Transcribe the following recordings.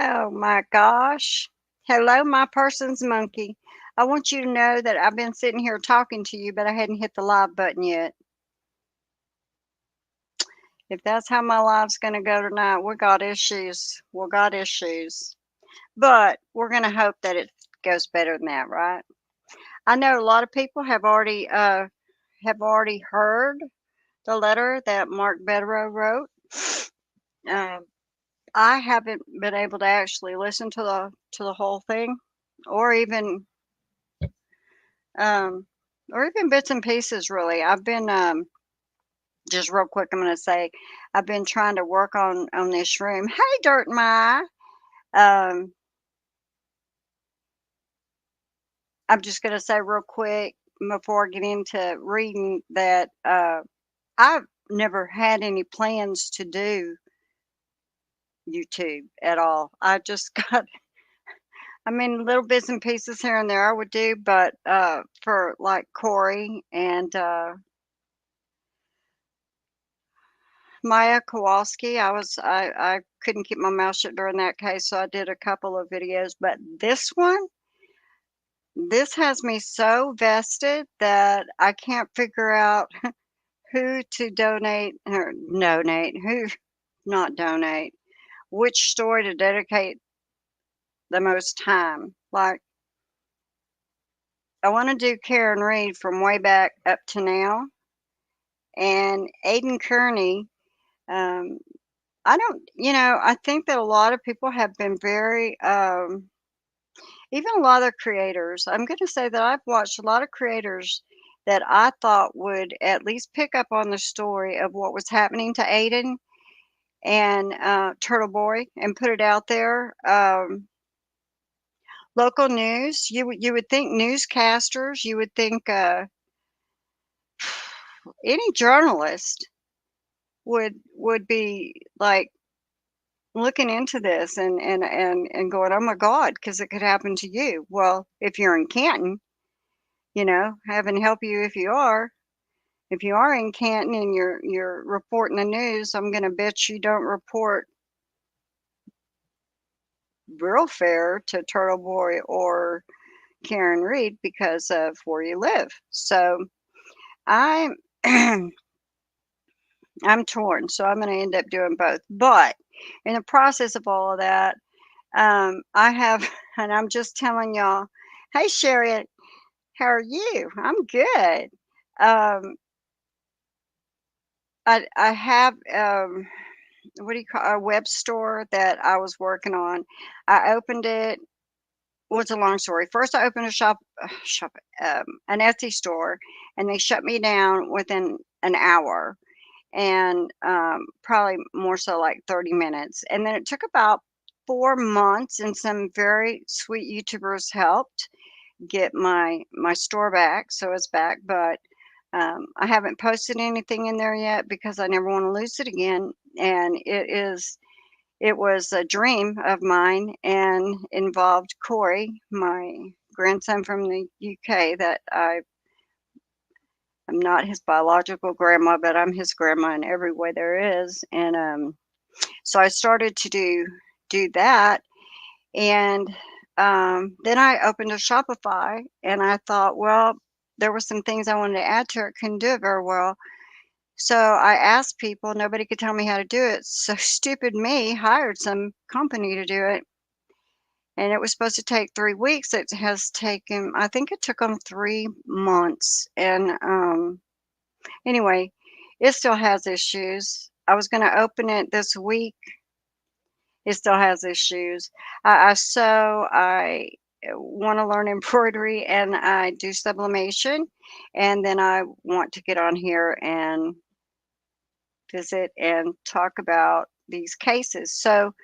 Oh my gosh. Hello, my person's monkey. I want you to know that I've been sitting here talking to you, but I hadn't hit the live button yet. If that's how my live's going to go tonight, we got issues. We got issues. But we're going to hope that it goes better than that, right? I know a lot of people have already heard the letter that Mark Bederow wrote. Um, I haven't been able to actually listen to the whole thing, or even Um, or even bits and pieces, really. I've been just real quick. I'm going to say I've been trying to work on this room. Hey, Dirt My. Um, I'm just going to say real quick before I get into reading that I've never had any plans to do YouTube at all. I just got, I mean, little bits and pieces here and there I would do, but for like Corey and Maya Kowalski, I couldn't keep my mouth shut during that case, so I did a couple of videos, but this has me so vested that I can't figure out who to donate or donate, who not donate, which story to dedicate the most time. Like I want to do Karen Reed from way back up to now, and Aiden Kearny. Um, I don't, I think that a lot of people have been very even a lot of creators. I'm going to say that I've watched a lot of creators that I thought would at least pick up on the story of what was happening to Aiden and Turtle Boy and put it out there. Local news, you would think newscasters, you would think any journalist would be like looking into this and going, oh my God, because it could happen to you. Well, if you're in Canton, heaven help you if you are. If you are in Canton and you're reporting the news, I'm gonna bet you don't report real fair to Turtle Boy or Karen Reed because of where you live. So I'm I'm torn. So I'm gonna end up doing both. But in the process of all of that, I have, and I'm just telling y'all, hey Sherry, how are you? I'm good. Um, I have what do you call a web store that I was working on. I opened it. Well, it's a long story. First, I opened a an Etsy store, and they shut me down within an hour, and probably more so like 30 minutes. And then it took about 4 months, and some very sweet YouTubers helped get my store back, so it's back. But I haven't posted anything in there yet because I never want to lose it again. And it was a dream of mine and involved Corey, my grandson from the UK. That I'm not his biological grandma, but I'm his grandma in every way there is. And so I started to do that, and then I opened a Shopify, and I thought, well, there were some things I wanted to add to it, couldn't do it very well. So I asked people, nobody could tell me how to do it. So stupid me hired some company to do it. And it was supposed to take 3 weeks. It has taken, I think it took them 3 months. And anyway, it still has issues. I was going to open it this week. It still has issues. I sew, I want to learn embroidery, and I do sublimation. And then I want to get on here and visit and talk about these cases. So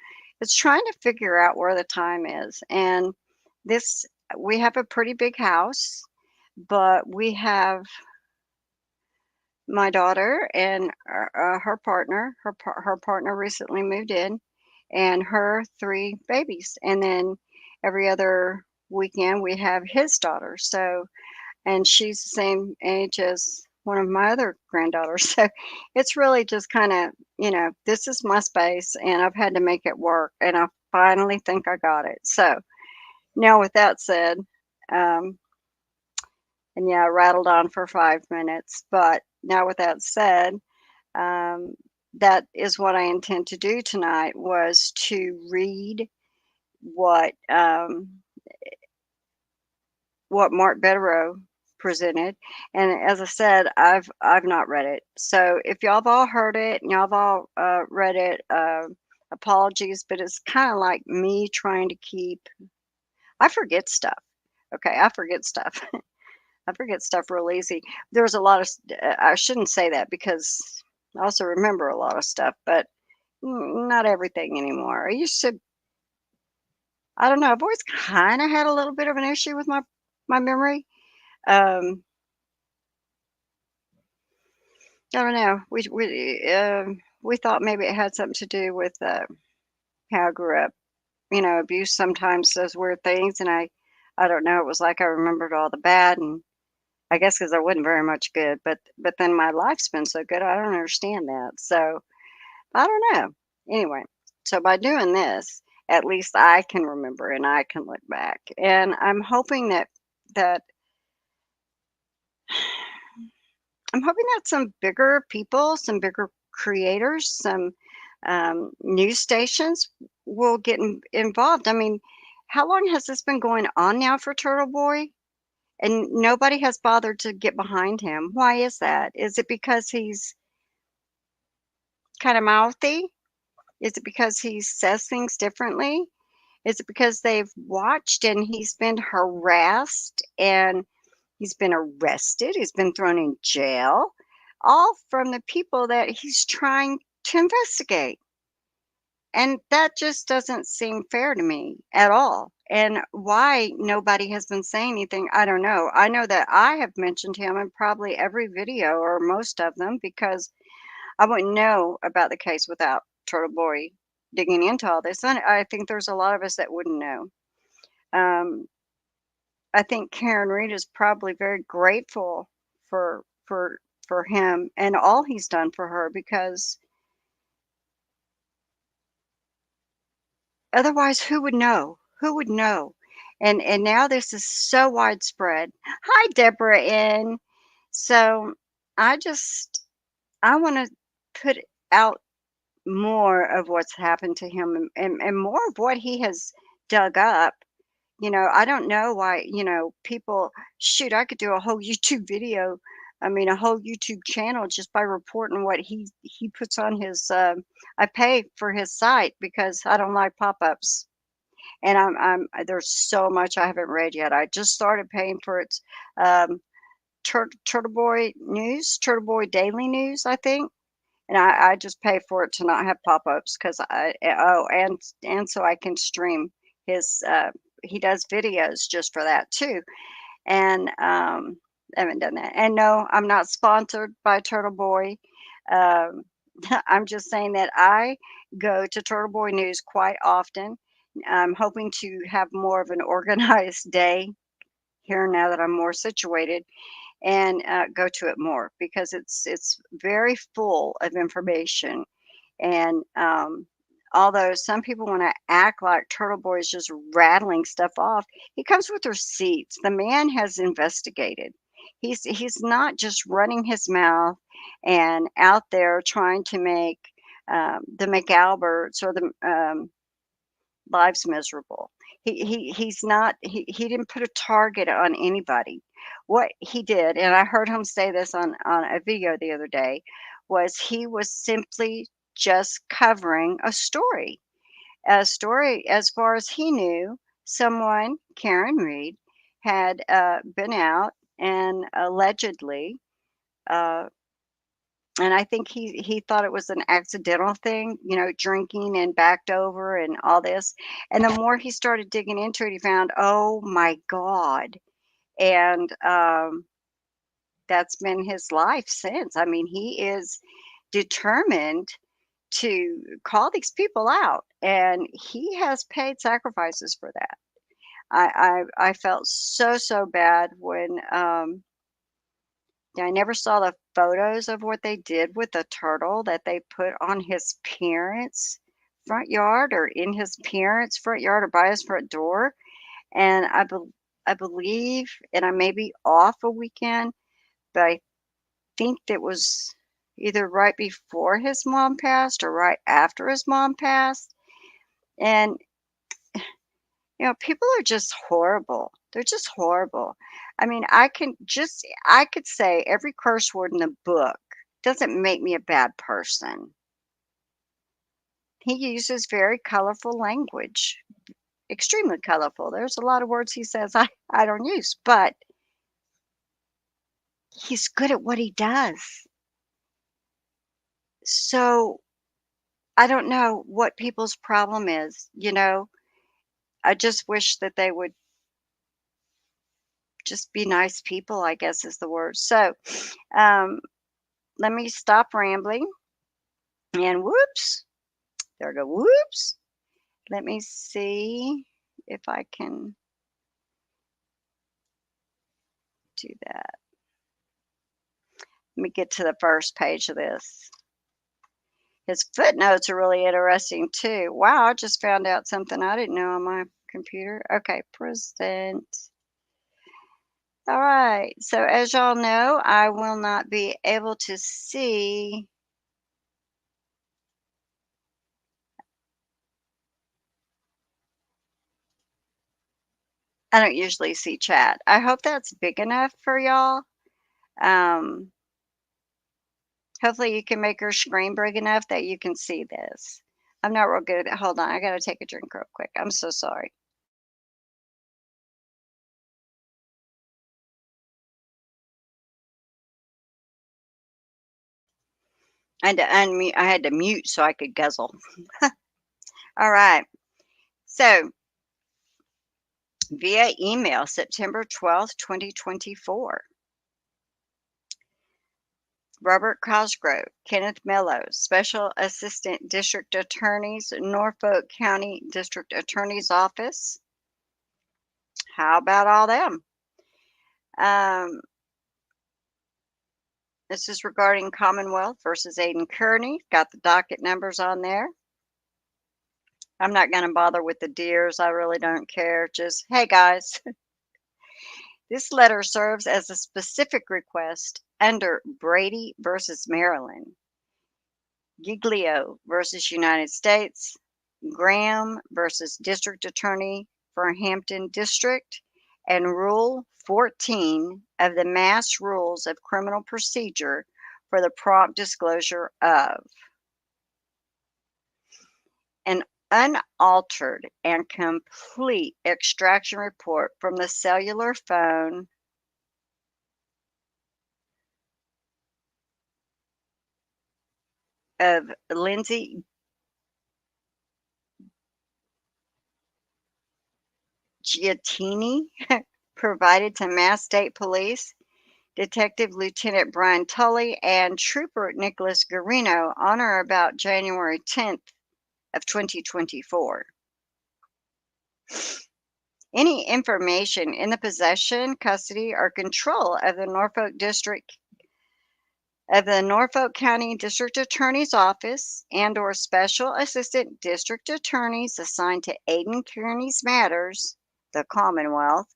it's trying to figure out where the time is. And this, we have a pretty big house, but we have my daughter and her partner. Her partner recently moved in, and her three babies. And then every other weekend we have his daughter. So, and she's the same age as one of my other granddaughters. So it's really just kind of, this is my space, and I've had to make it work. And finally think I got it. So now with that said, um, and yeah, I rattled on for 5 minutes, but now with that said, um, that is what I intend to do tonight was to read what um, what Mark Bederow presented. And as I said, I've not read it. So if y'all have all heard it and y'all have all read it, apologies, but it's kind of like me trying to keep. I forget stuff. Okay, I forget stuff. I forget stuff real easy. There's a lot of. I shouldn't say that because I also remember a lot of stuff, but not everything anymore. I used to. I don't know. I've always kind of had a little bit of an issue with my memory. Um, I don't know. We thought maybe it had something to do with how I grew up. You know, abuse sometimes does weird things, and I don't know. It was like I remembered all the bad, and I guess because I wasn't very much good. But then my life's been so good, I don't understand that. So I don't know. Anyway, so by doing this, at least I can remember and I can look back, and I'm hoping that I'm hoping that some bigger people, some bigger creators, some news stations will get involved. I mean, how long has this been going on now for Turtle Boy? And nobody has bothered to get behind him. Why is that? Is it because he's kind of mouthy? Is it because he says things differently? Is it because they've watched and he's been harassed and he's been arrested, he's been thrown in jail, all from the people that he's trying to investigate. And that just doesn't seem fair to me at all. And why nobody has been saying anything, I don't know. I know that I have mentioned him in probably every video or most of them because I wouldn't know about the case without Turtle Boy digging into all this. And I think there's a lot of us that wouldn't know. Um, I think Karen Reed is probably very grateful for for for him and all he's done for her because otherwise who would know? Who would know? And now this is so widespread. Hi Deborah N. So I just I want to put out more of what's happened to him and more of what he has dug up. You know, I don't know why, people shoot, I could do a whole YouTube video. I mean, a whole YouTube channel just by reporting what he puts on his I pay for his site because I don't like pop-ups. And there's so much I haven't read yet. I just started paying for its um Turtle Boy News, Turtle Boy Daily News, I think. And I just pay for it to not have pop-ups because and so I can stream his he does videos just for that too. And I haven't done that. And no, I'm not sponsored by Turtle Boy. Um, I'm just saying that I go to Turtle Boy News quite often. I'm hoping to have more of an organized day here now that I'm more situated and go to it more because it's very full of information. And although some people want to act like Turtle Boy is just rattling stuff off, he comes with receipts. The man has investigated. He's not just running his mouth and out there trying to make the McAlberts or the lives miserable. He's not he didn't put a target on anybody. What he did, and I heard him say this on a video the other day, was he was simply just covering a story as far as he knew. Someone, Karen Reed, had been out and allegedly uh, and I think he thought it was an accidental thing, drinking and backed over and all this. And the more he started digging into it, he found, oh my God. And that's been his life since. I mean, he is determined to call these people out, and he has paid sacrifices for that. I felt so bad when yeah, I never saw the photos of what they did with the turtle that they put on his parents' front yard or in his parents' front yard or by his front door. And I believe, and I may be off a weekend, but I think that was either right before his mom passed or right after his mom passed. And, people are just horrible. They're just horrible. I mean, I could say every curse word in the book. Doesn't make me a bad person. He uses very colorful language, extremely colorful. There's a lot of words he says I don't use, but he's good at what he does. So I don't know what people's problem is. I just wish that they would just be nice people, I guess is the word. So um, let me stop rambling. And whoops, there I go. Whoops. Let me see if I can do that. Let me get to the first page of this. His footnotes are really interesting too. Wow, I just found out something I didn't know on my computer. Okay, present. All right. So as y'all know, I will not be able to see. I don't usually see chat. I hope that's big enough for y'all. Um, Hopefully you can make your screen big enough that you can see this. I'm not real good at it. Hold on, I gotta take a drink real quick. I'm so sorry. I had to unmute. I had to mute so I could guzzle. All right. So via email, September 12th, 2024. Robert Cosgrove, Kenneth Mello, Special Assistant District Attorneys, Norfolk County District Attorney's Office. How about all them? Um, this is regarding Commonwealth versus Aiden Kearny. Got the docket numbers on there. I'm not going to bother with the deers. I really don't care. Just, hey guys, this letter serves as a specific request under Brady versus Maryland, Giglio versus United States, Graham versus District Attorney for Hampton District, and Rule 14 of the Mass Rules of Criminal Procedure for the prompt disclosure of an unaltered and complete extraction report from the cellular phone of Lindsay Giattini provided to Mass State Police Detective Lieutenant Brian Tully and Trooper Nicholas Garino on or about January 10th of 2024. Any information in the possession, custody, or control of the Norfolk County District Attorney's Office and or Special Assistant District Attorneys assigned to Aiden Kearny's matters, the Commonwealth,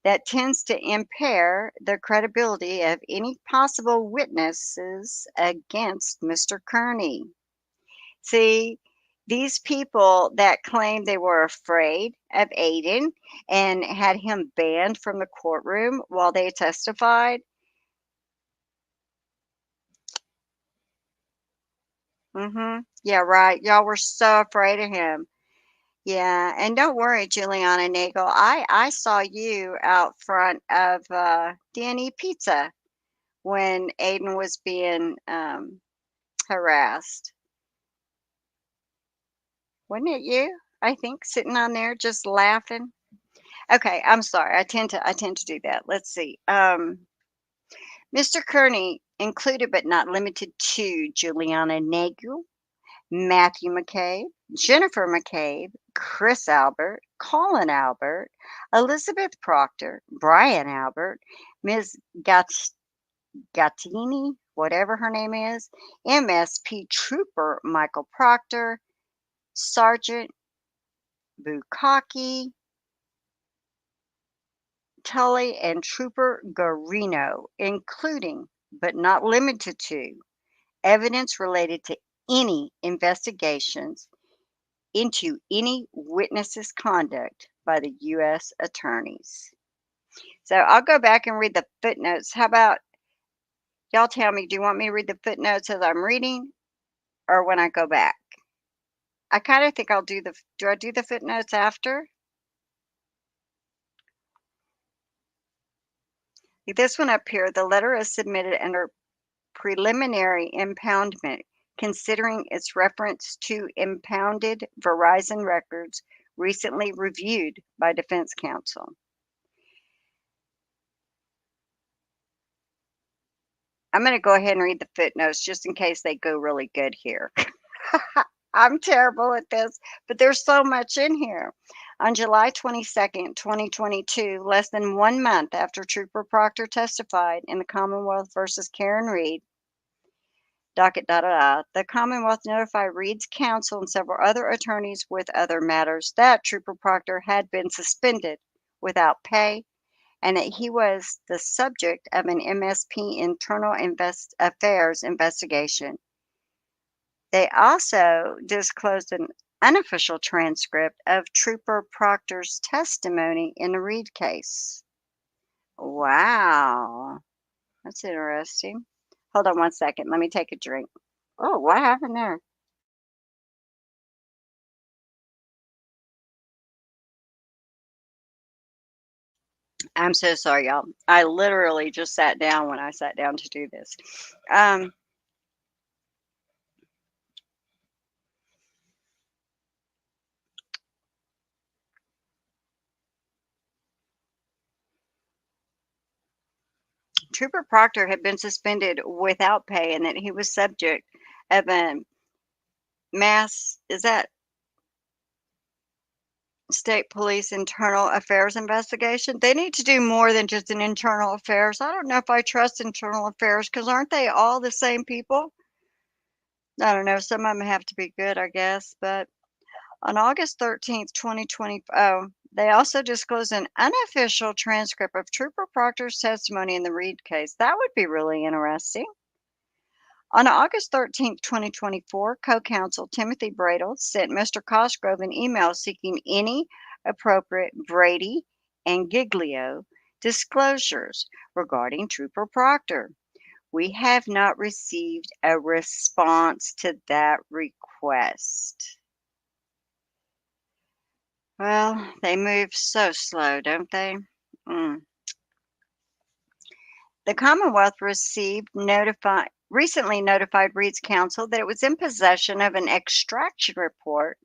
that tends to impair the credibility of any possible witnesses against Mr. Kearny. See, these people that claim they were afraid of Aiden and had him banned from the courtroom while they testified. Yeah, right. Y'all were so afraid of him. Yeah, and don't worry, Juliana Nagel. I saw you out front of Danny Pizza when Aiden was being harassed. Wasn't it you? I think sitting on there just laughing. Okay, I'm sorry. I tend to do that. Let's see. Mr. Kearny included but not limited to Juliana Nagel, Matthew McCabe, Jennifer McCabe, Chris Albert, Colin Albert, Elizabeth Proctor, Brian Albert, Ms. Gattini, whatever her name is, MSP Trooper Michael Proctor, Sergeant Bukaki, Tully, and Trooper Garino, including, but not limited to, evidence related to any investigations into any witness's conduct by the U.S. attorneys. So I'll go back and read the footnotes. How about y'all tell me, do you want me to read the footnotes as I'm reading or when I go back? I kind of think I'll do I do the footnotes after? Like this one up here, the letter is submitted under preliminary impoundment, considering its reference to impounded Verizon records recently reviewed by defense counsel. I'm going to go ahead and read the footnotes just in case they go really good here. I'm terrible at this, but there's so much in here. On July 22nd, 2022, less than 1 month after Trooper Proctor testified in the Commonwealth versus Karen Reed, docket the Commonwealth notified Reed's counsel and several other attorneys with other matters that Trooper Proctor had been suspended without pay and that he was the subject of an MSP internal affairs investigation. They also disclosed an unofficial transcript of Trooper Proctor's testimony in the Reed case. Wow, that's interesting. Hold on 1 second. Let me take a drink. Oh, what happened there? I'm so sorry, y'all. I literally just sat down when I sat down to do this. Um, Trooper Proctor had been suspended without pay and that he was subject of a is that state police internal affairs investigation? They need to do more than just an internal affairs. I don't know if I trust internal affairs because aren't they all the same people? I don't know. Some of them have to be good, I guess. But on August 13th, 2020, they also disclosed an unofficial transcript of Trooper Proctor's testimony in the Reed case. That would be really interesting. On August 13th, 2024, co-counsel Timothy Bradel sent Mr. Cosgrove an email seeking any appropriate Brady and Giglio disclosures regarding Trooper Proctor. We have not received a response to that request. Well, they move so slow, don't they? Mm. The Commonwealth recently notified Reed's counsel that it was in possession of an extraction report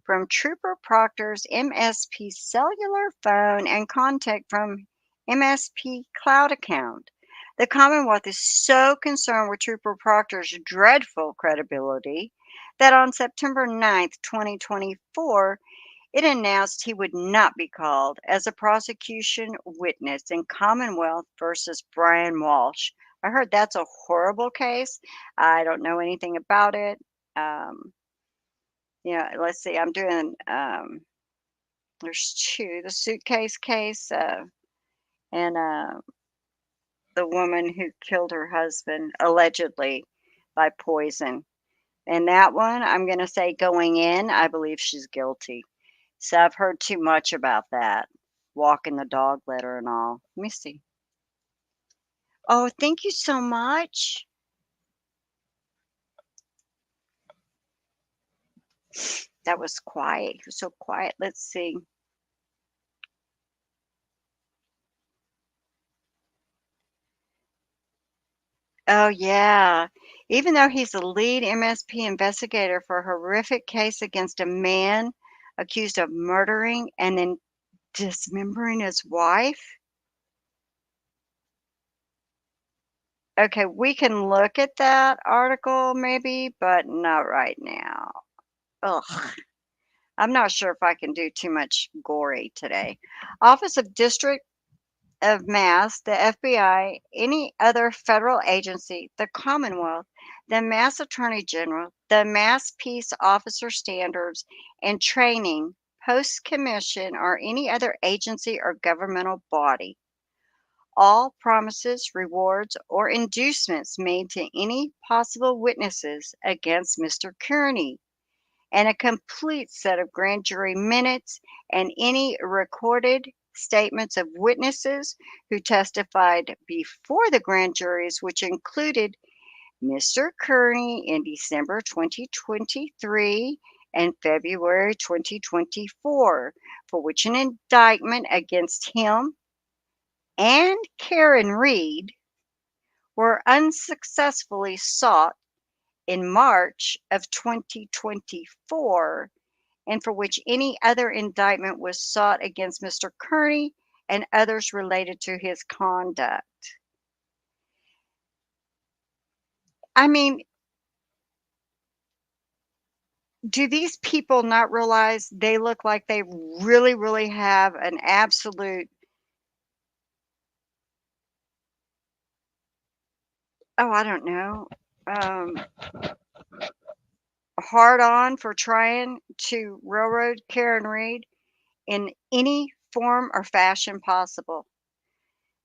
from Trooper Proctor's MSP cellular phone and contact from MSP cloud account. The Commonwealth is so concerned with Trooper Proctor's dreadful credibility that on September 9th, 2024, it announced he would not be called as a prosecution witness in Commonwealth versus Brian Walsh. I heard that's a horrible case. I don't know anything about it. Um, let's see. I'm doing. There's two: the suitcase case and the woman who killed her husband allegedly by poison. And that one, I'm going to say going in, I believe she's guilty. So I've heard too much about that. Walking the dog litter and all. Let me see. Oh, thank you so much. That was quiet. He was so quiet. Let's see. Oh, yeah. Even though he's the lead MSP investigator for a horrific case against a man accused of murdering and then dismembering his wife. Okay, we can look at that article maybe, but not right now. Ugh. I'm not sure if I can do too much gory today. Office of District of Mass, the FBI, any other federal agency, the Commonwealth, the Mass Attorney General, the Mass Peace Officer Standards and Training, Post Commission, or any other agency or governmental body. All promises, rewards, or inducements made to any possible witnesses against Mr. Kearny, and a complete set of grand jury minutes and any recorded statements of witnesses who testified before the grand juries, which included Mr. Kearny in December 2023 and February 2024, for which an indictment against him and Karen Reed were unsuccessfully sought in March of 2024, and for which any other indictment was sought against Mr. Kearny and others related to his conduct. I mean, do these people not realize they look like they really, really have an absolute, oh, I don't know, um, hard on for trying to railroad Karen Reed in any form or fashion possible?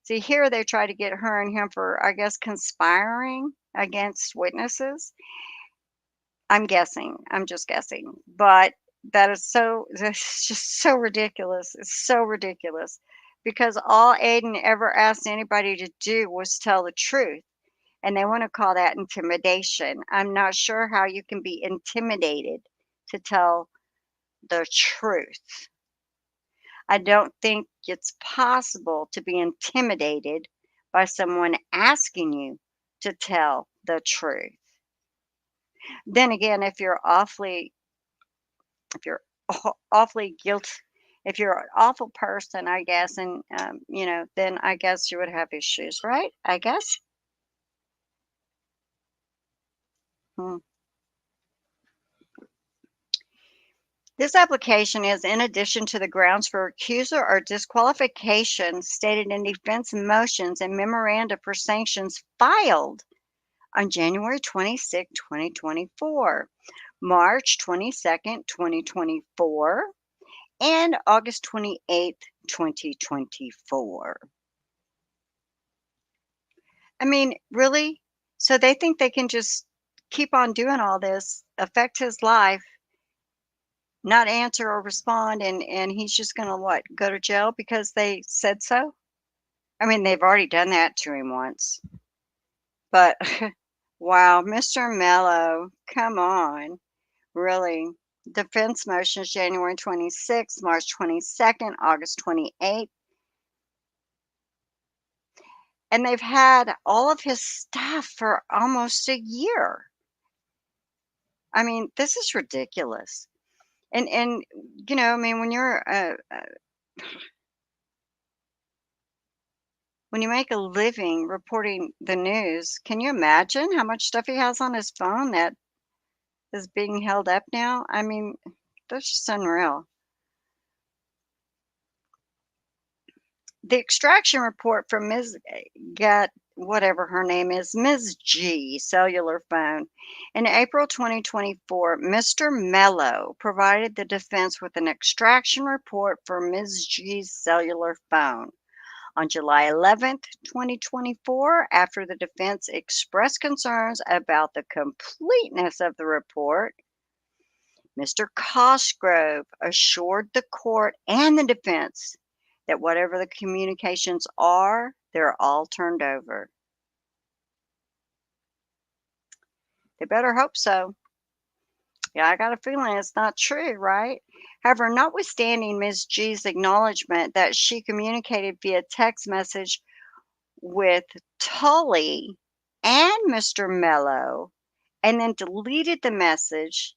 See, here they try to get her and him for, I guess, conspiring against witnesses. I'm guessing. I'm just guessing. But that is so, that's just so ridiculous. It's so ridiculous because all Aiden ever asked anybody to do was tell the truth. And they want to call that intimidation. I'm not sure how you can be intimidated to tell the truth. I don't think it's possible to be intimidated by someone asking you to tell the truth. Then again, if you're awfully guilty, if you're an awful person, I guess, and then I guess you would have issues, right? I guess. Hmm. This application is in addition to the grounds for recusal or disqualification stated in defense motions and memoranda for sanctions filed on January 26, 2024, March 22nd, 2024, and August 28th, 2024. I mean, really? So they think they can just keep on doing all this, affect his life, not answer or respond, and he's just going to what? Go to jail because they said so? I mean, they've already done that to him once. But wow, Mr. Mello, come on. Really. Defense motions January 26th, March 22nd, August 28th. And they've had all of his stuff for almost a year. I mean, this is ridiculous. And I mean, when you make a living reporting the news, can you imagine how much stuff he has on his phone that is being held up now? I mean, that's just unreal. The extraction report from Ms. Got whatever her name is, Ms. G cellular phone. In April 2024, Mr. Mello provided the defense with an extraction report for Ms. G's cellular phone. On July 11th, 2024, after the defense expressed concerns about the completeness of the report, Mr. Cosgrove assured the court and the defense that whatever the communications are, they're all turned over. They better hope so. Yeah, I got a feeling it's not true, right? However, notwithstanding Ms. G's acknowledgement that she communicated via text message with Tully and Mr. Mello and then deleted the message,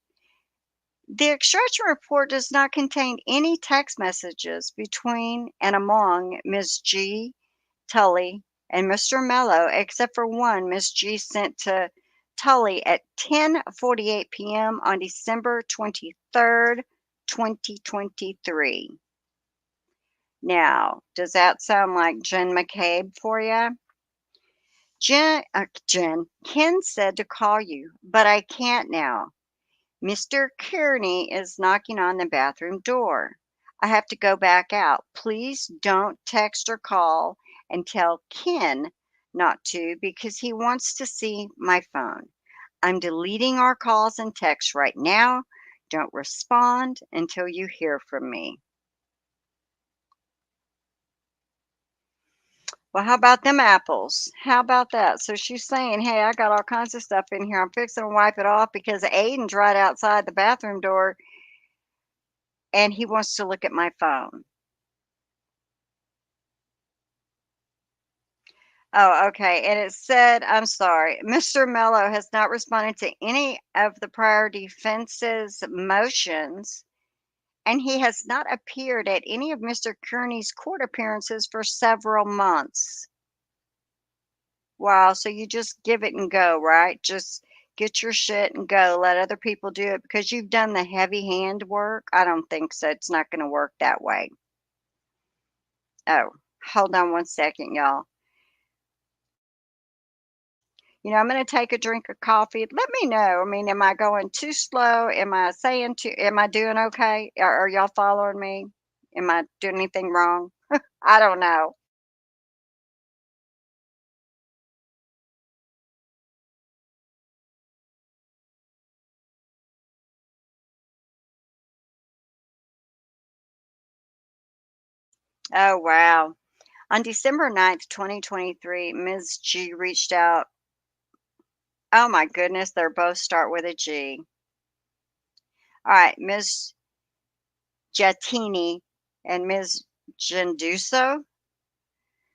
the extraction report does not contain any text messages between and among Ms. G, Tully, and Mr. Mello, except for one Ms. G sent to Tully at 10:48 p.m. on December 23rd, 2023. Now, does that sound like Jen McCabe for you? Ken said to call you, but I can't now. Mr. Kearney is knocking on the bathroom door. I have to go back out. Please don't text or call and tell Ken not to because he wants to see my phone. I'm deleting our calls and texts right now. Don't respond until you hear from me. Well, how about them apples? How about that? So she's saying, hey, I got all kinds of stuff in here. I'm fixing to wipe it off because Aiden's right outside the bathroom door and he wants to look at my phone. Oh, okay. And it said, I'm sorry, Mr. Mello has not responded to any of the prior defense's motions, and he has not appeared at any of Mr. Kearney's court appearances for several months. Wow. So you just give it and go, right? Just get your shit and go. Let other people do it because you've done the heavy hand work. I don't think so. It's not going to work that way. Oh, hold on one second, y'all. I'm going to take a drink of coffee. Let me know. I mean, am I going too slow? Am I doing okay? Are y'all following me? Am I doing anything wrong? I don't know. Oh, wow. On December 9th, 2023, Ms. G reached out. Oh my goodness, they're both start with a G. All right, Ms. Giattini and Ms. Genduso,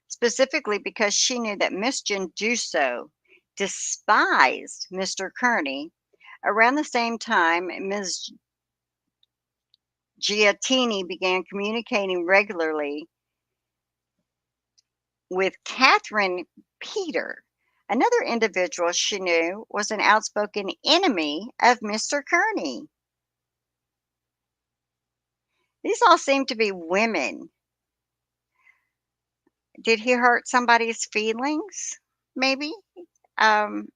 specifically because she knew that Miss Genduso despised Mr. Kearney. Around the same time, Ms. Giattini began communicating regularly with Catherine Peter, another individual she knew was an outspoken enemy of Mr. Kearney. These all seem to be women. Did he hurt somebody's feelings? Maybe. Um,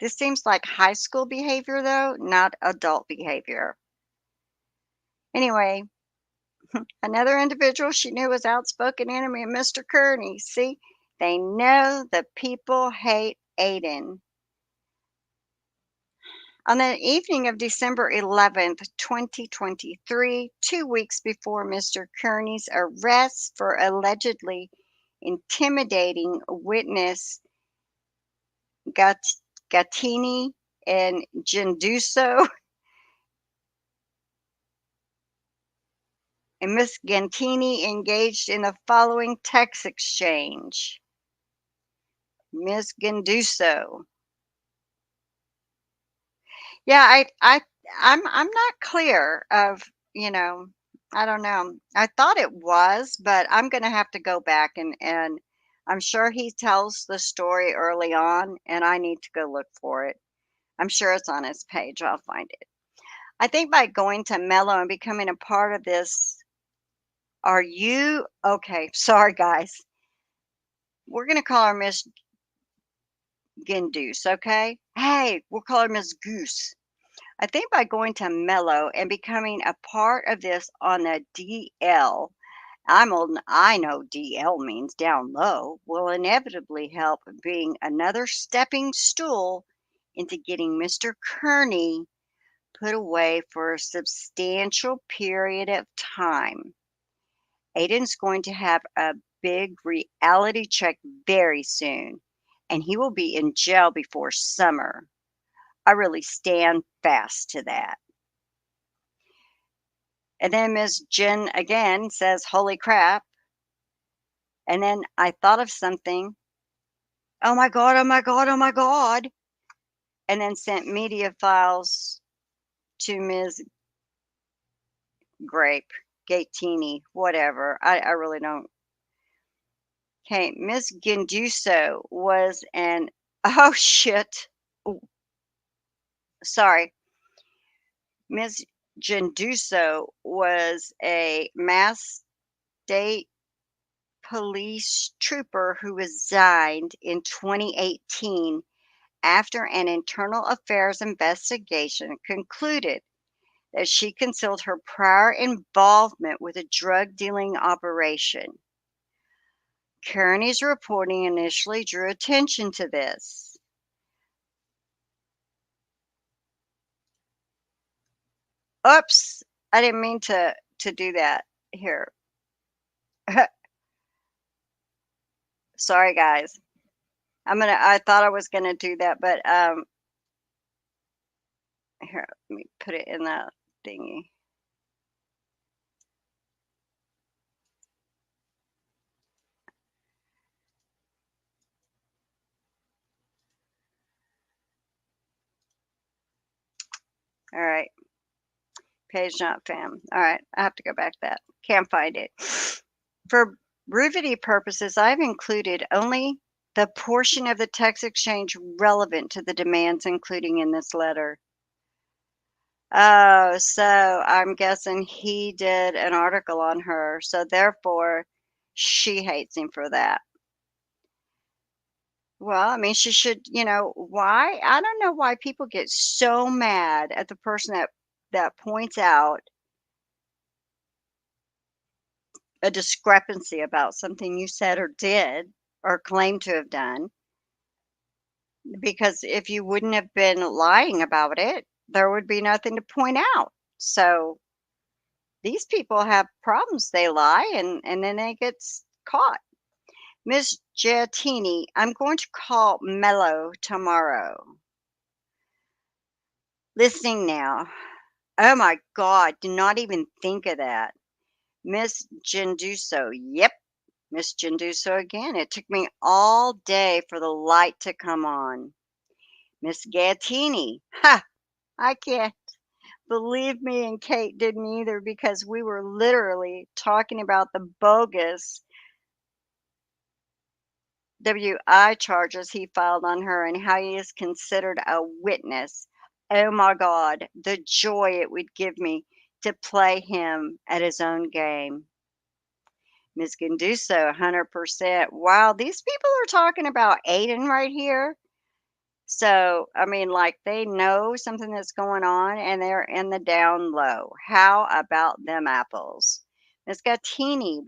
this seems like high school behavior, though, not adult behavior. Anyway, another individual she knew was outspoken enemy of Mr. Kearney. See, they know the people hate Aiden. On the evening of December 11th, 2023, 2 weeks before Mr. Kearney's arrest for allegedly intimidating witness Gat- Gattini and Genduso, and Miss Gantini engaged in the following text exchange. Miss Genduso. Yeah, I'm not clear of, you know, I don't know. I thought it was, but I'm gonna have to go back and I'm sure he tells the story early on and I need to go look for it. I'm sure it's on his page. I'll find it. I think by going to Mello and becoming a part of this, are you okay? Sorry, guys. We're gonna call her Miss Gindoose, okay? Hey, we'll call her Miss Goose. I think by going to Mellow and becoming a part of this on the DL, I'm old and I know DL means down low, will inevitably help being another stepping stool into getting Mr. Kearney put away for a substantial period of time. Aiden's going to have a big reality check very soon, and he will be in jail before summer. I really stand fast to that. And then Miss Jen again says, holy crap. And then I thought of something. Oh my God, oh my God, oh my God. And then sent media files to Ms. Grape, Gatini, whatever. I really don't. Okay, Miss Ginduso was an, oh shit. Ooh, sorry. Miss Genduso was a mass state police trooper who resigned in 2018 after an internal affairs investigation concluded that she concealed her prior involvement with a drug dealing operation. Kearny's reporting initially drew attention to this. Oops, I didn't mean to do that. Here. Sorry guys. I thought I was gonna do that, but here, let me put it in that thingy. All right. Page not found. All right. I have to go back to that. Can't find it. For brevity purposes, I've included only the portion of the text exchange relevant to the demands including in this letter. Oh, so I'm guessing he did an article on her, so therefore she hates him for that. Well, I mean, she should, why? I don't know why people get so mad at the person that points out a discrepancy about something you said or did or claimed to have done, because if you wouldn't have been lying about it, there would be nothing to point out. So these people have problems. They lie and then they get caught. Miss Giattini, I'm going to call Mello tomorrow. Listening now. Oh my God, do not even think of that. Miss Genduso. Yep, Miss Genduso again. It took me all day for the light to come on. Miss Gattini. Ha! I can't believe me and Kate didn't either, because we were literally talking about the bogus WI charges he filed on her and how he is considered a witness. Oh my God, the joy it would give me to play him at his own game. Ms. Ganduso, 100%. Wow, these people are talking about Aiden right here. So, I mean, like they know something that's going on and they're in the down low. How about them apples? Ms. Gattini,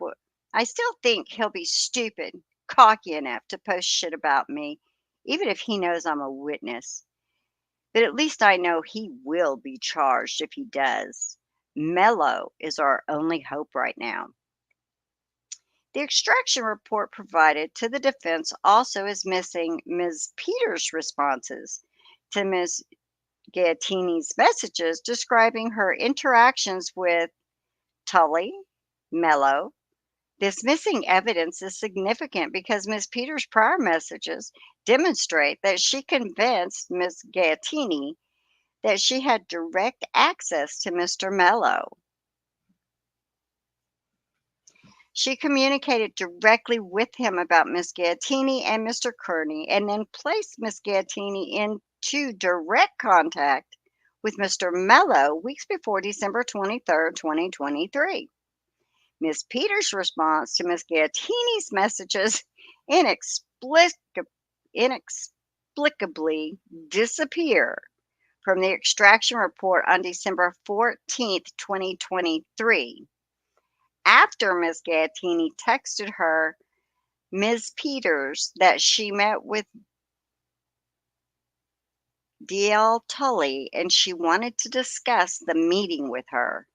I still think he'll be stupid, cocky enough to post shit about me, even if he knows I'm a witness. But at least I know he will be charged if he does. Mello is our only hope right now. The extraction report provided to the defense also is missing Ms. Peters' responses to Ms. Gattini's messages describing her interactions with Tully, Mello. This missing evidence is significant because Ms. Peters' prior messages demonstrate that she convinced Ms. Gattini that she had direct access to Mr. Mello. She communicated directly with him about Miss Gattini and Mr. Kearny, and then placed Miss Gattini into direct contact with Mr. Mello weeks before December 23rd, 2023. Miss Peters' response to Miss Gattini's messages inexplicably disappear from the extraction report on December 14th, 2023. After Ms. Gattini texted her, Ms. Peters, that she met with D.L. Tully and she wanted to discuss the meeting with her.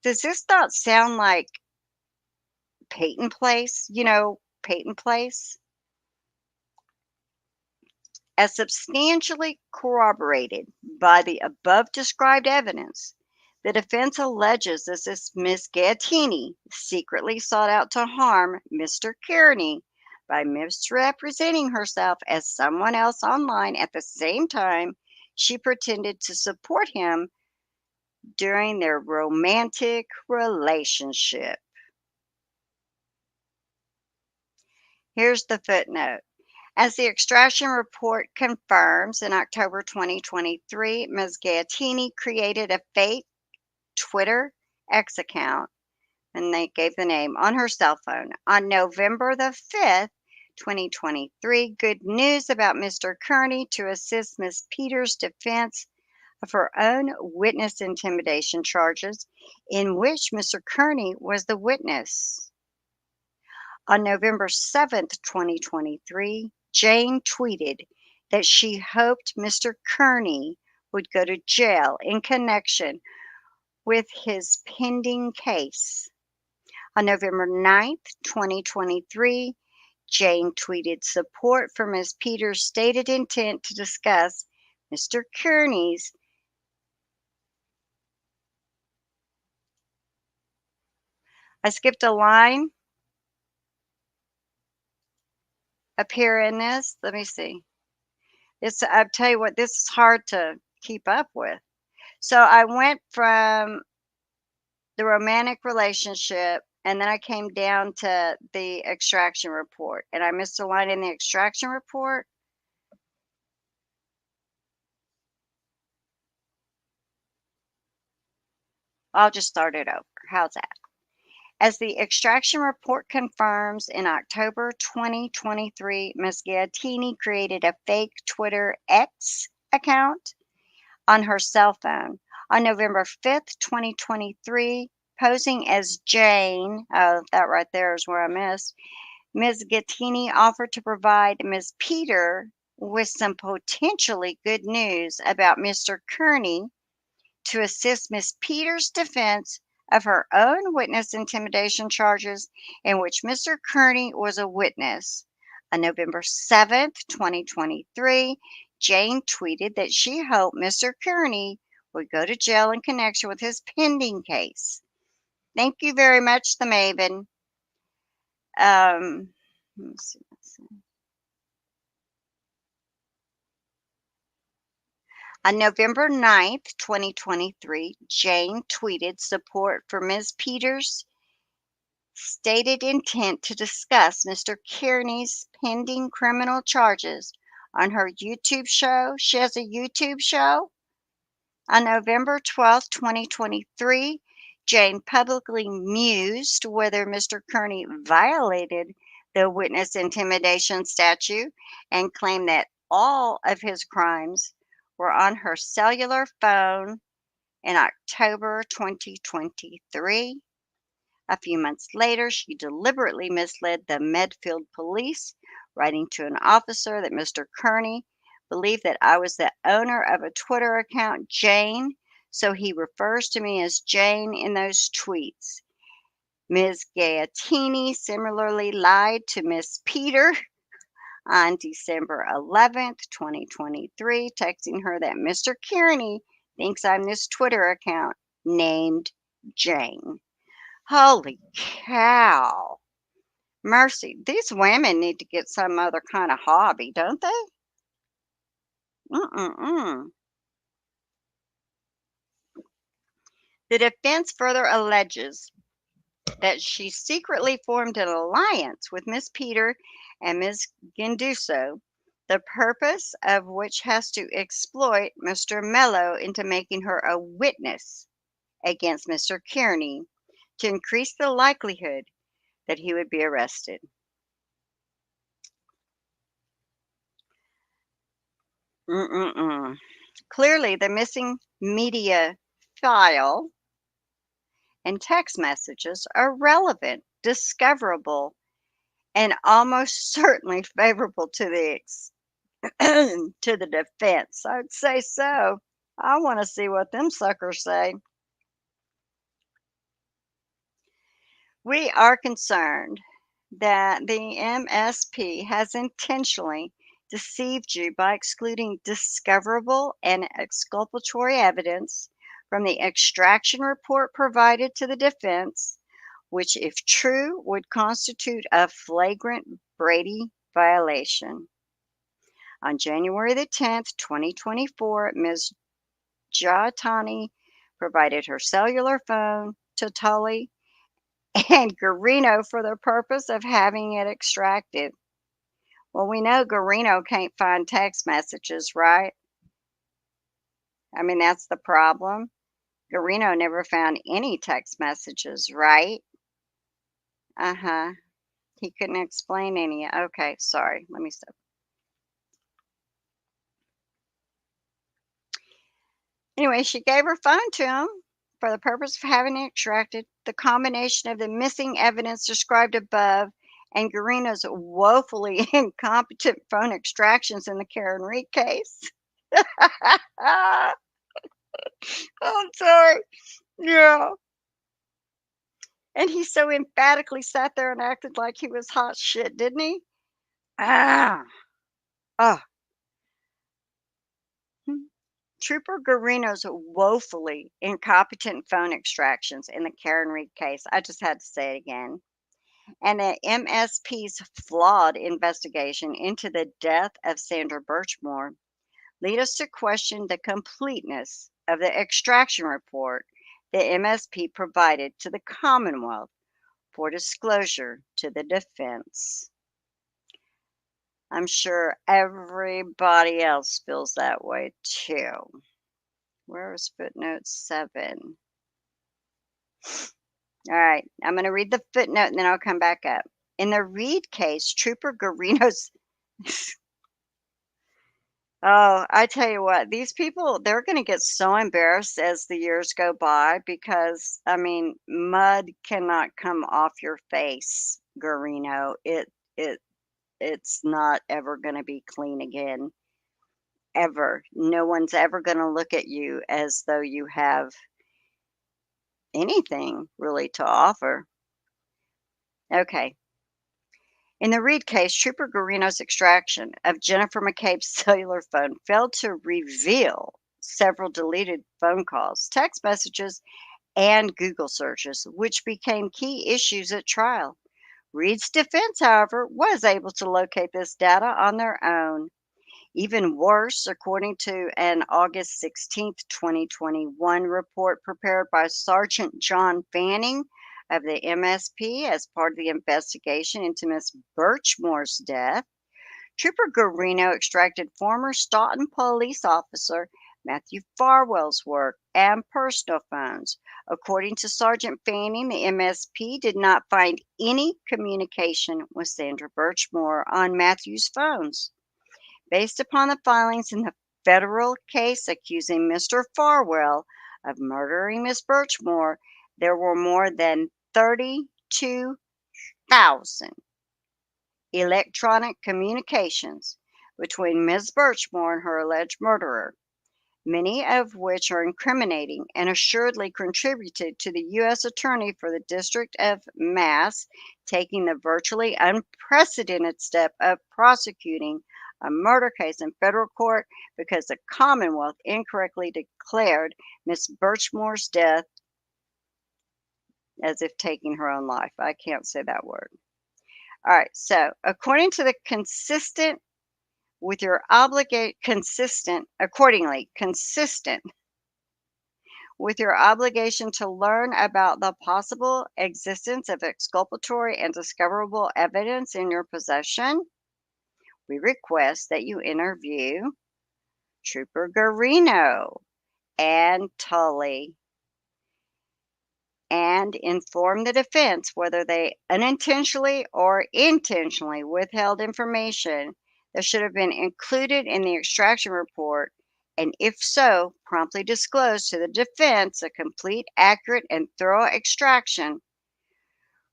Does this not sound like Peyton Place? Peyton Place? As substantially corroborated by the above described evidence, the defense alleges that this Miss Gattini secretly sought out to harm Mr. Kearny by misrepresenting herself as someone else online at the same time she pretended to support him during their romantic relationship. Here's the footnote. As the extraction report confirms, in October 2023, Ms. Gattini created a fake Twitter X account. and they gave the name, on her cell phone. On November the 5th, 2023, good news about Mr. Kearny to assist Ms. Peters' defense of her own witness intimidation charges, in which Mr. Kearny was the witness. On November 7th, 2023, Jane tweeted that she hoped Mr. Kearny would go to jail in connection with his pending case. On November 9th, 2023, Jane tweeted support for Ms. Peters' stated intent to discuss Mr. Kearny's I skipped a line up here in this. Let me see. I tell you what, this is hard to keep up with. So I went from the romantic relationship, and then I came down to the extraction report, and I missed a line in the extraction report. I'll just start it over. How's that? As the extraction report confirms, in October 2023, Ms. Gattini created a fake Twitter X account on her cell phone. On November 5th, 2023, posing as Jane, oh, that right there is where I missed, Ms. Gattini offered to provide Ms. Peter with some potentially good news about Mr. Kearny to assist Ms. Peters' defense of her own witness intimidation charges, in which Mr. Kearny was a witness. On November 7th, 2023, Jane tweeted that she hoped Mr. Kearny would go to jail in connection with his pending case. Thank you very much, the Maven. Let's see. On November 9th, 2023, Jane tweeted support for Ms. Peters' stated intent to discuss Mr. Kearny's pending criminal charges on her YouTube show. She has a YouTube show. On November 12th, 2023, Jane publicly mused whether Mr. Kearny violated the witness intimidation statute and claimed that all of his crimes were on her cellular phone in October 2023. A few months later, she deliberately misled the Medfield police, writing to an officer that Mr. Kearny believed that I was the owner of a Twitter account, Jane, so he refers to me as Jane in those tweets. Ms. Gattini similarly lied to Ms. Peter on December 11th, 2023, texting her that Mr. Kearny thinks I'm this Twitter account named Jane. Holy cow. Mercy. These women need to get some other kind of hobby, don't they? Mm-mm-mm. The defense further alleges that she secretly formed an alliance with Miss Peter and Ms. Genduso, the purpose of which has to exploit Mr. Mello into making her a witness against Mr. Kearny to increase the likelihood that he would be arrested. Clearly, the missing media file and text messages are relevant, discoverable, and almost certainly favorable to the to the defense. I'd say so. I want to see what them suckers say. We are concerned that the MSP has intentionally deceived you by excluding discoverable and exculpatory evidence from the extraction report provided to the defense, which, if true, would constitute a flagrant Brady violation. On January the 10th, 2024, Ms. Gattini provided her cellular phone to Tully and Garino for the purpose of having it extracted. Well, we know Garino can't find text messages, right? I mean, that's the problem. Garino never found any text messages, right? Uh-huh. He couldn't explain any. Okay, sorry. Let me stop. Anyway, she gave her phone to him for the purpose of having it extracted. The combination of the missing evidence described above and Garina's woefully incompetent phone extractions in the Karen Reed case. I'm sorry. Yeah. And he so emphatically sat there and acted like he was hot shit, didn't he? Ah. Oh. Trooper Garino's woefully incompetent phone extractions in the Karen Reed case. I just had to say it again. And the MSP's flawed investigation into the death of Sandra Birchmore lead us to question the completeness of the extraction report the MSP provided to the Commonwealth for disclosure to the defense. I'm sure everybody else feels that way too. Where is footnote 7? All right, I'm going to read the footnote and then I'll come back up. In the Reed case, Trooper Garino's oh, I tell you what, these people, they're going to get so embarrassed as the years go by because, I mean, mud cannot come off your face, Garino. It it's not ever going to be clean again, ever. No one's ever going to look at you as though you have anything really to offer. Okay. In the Reed case, Trooper Garino's extraction of Jennifer McCabe's cellular phone failed to reveal several deleted phone calls, text messages, and Google searches, which became key issues at trial. Reed's defense, however, was able to locate this data on their own. Even worse, according to an August 16th, 2021 report prepared by Sergeant John Fanning of the MSP as part of the investigation into Miss Birchmore's death, Trooper Garino extracted former Staunton police officer Matthew Farwell's work and personal phones. According to Sergeant Fanning, the MSP did not find any communication with Sandra Birchmore on Matthew's phones. Based upon the filings in the federal case accusing Mr. Farwell of murdering Miss Birchmore, there were more than 32,000 electronic communications between Ms. Birchmore and her alleged murderer, many of which are incriminating and assuredly contributed to the U.S. Attorney for the District of Mass taking the virtually unprecedented step of prosecuting a murder case in federal court because the Commonwealth incorrectly declared Miss Birchmore's death as if taking her own life. I can't say that word. All right, so according to the consistent with your consistent with your obligation to learn about the possible existence of exculpatory and discoverable evidence in your possession, we request that you interview Trooper Garino and Tully and inform the defense whether they unintentionally or intentionally withheld information that should have been included in the extraction report, and if so, promptly disclose to the defense a complete, accurate, and thorough extraction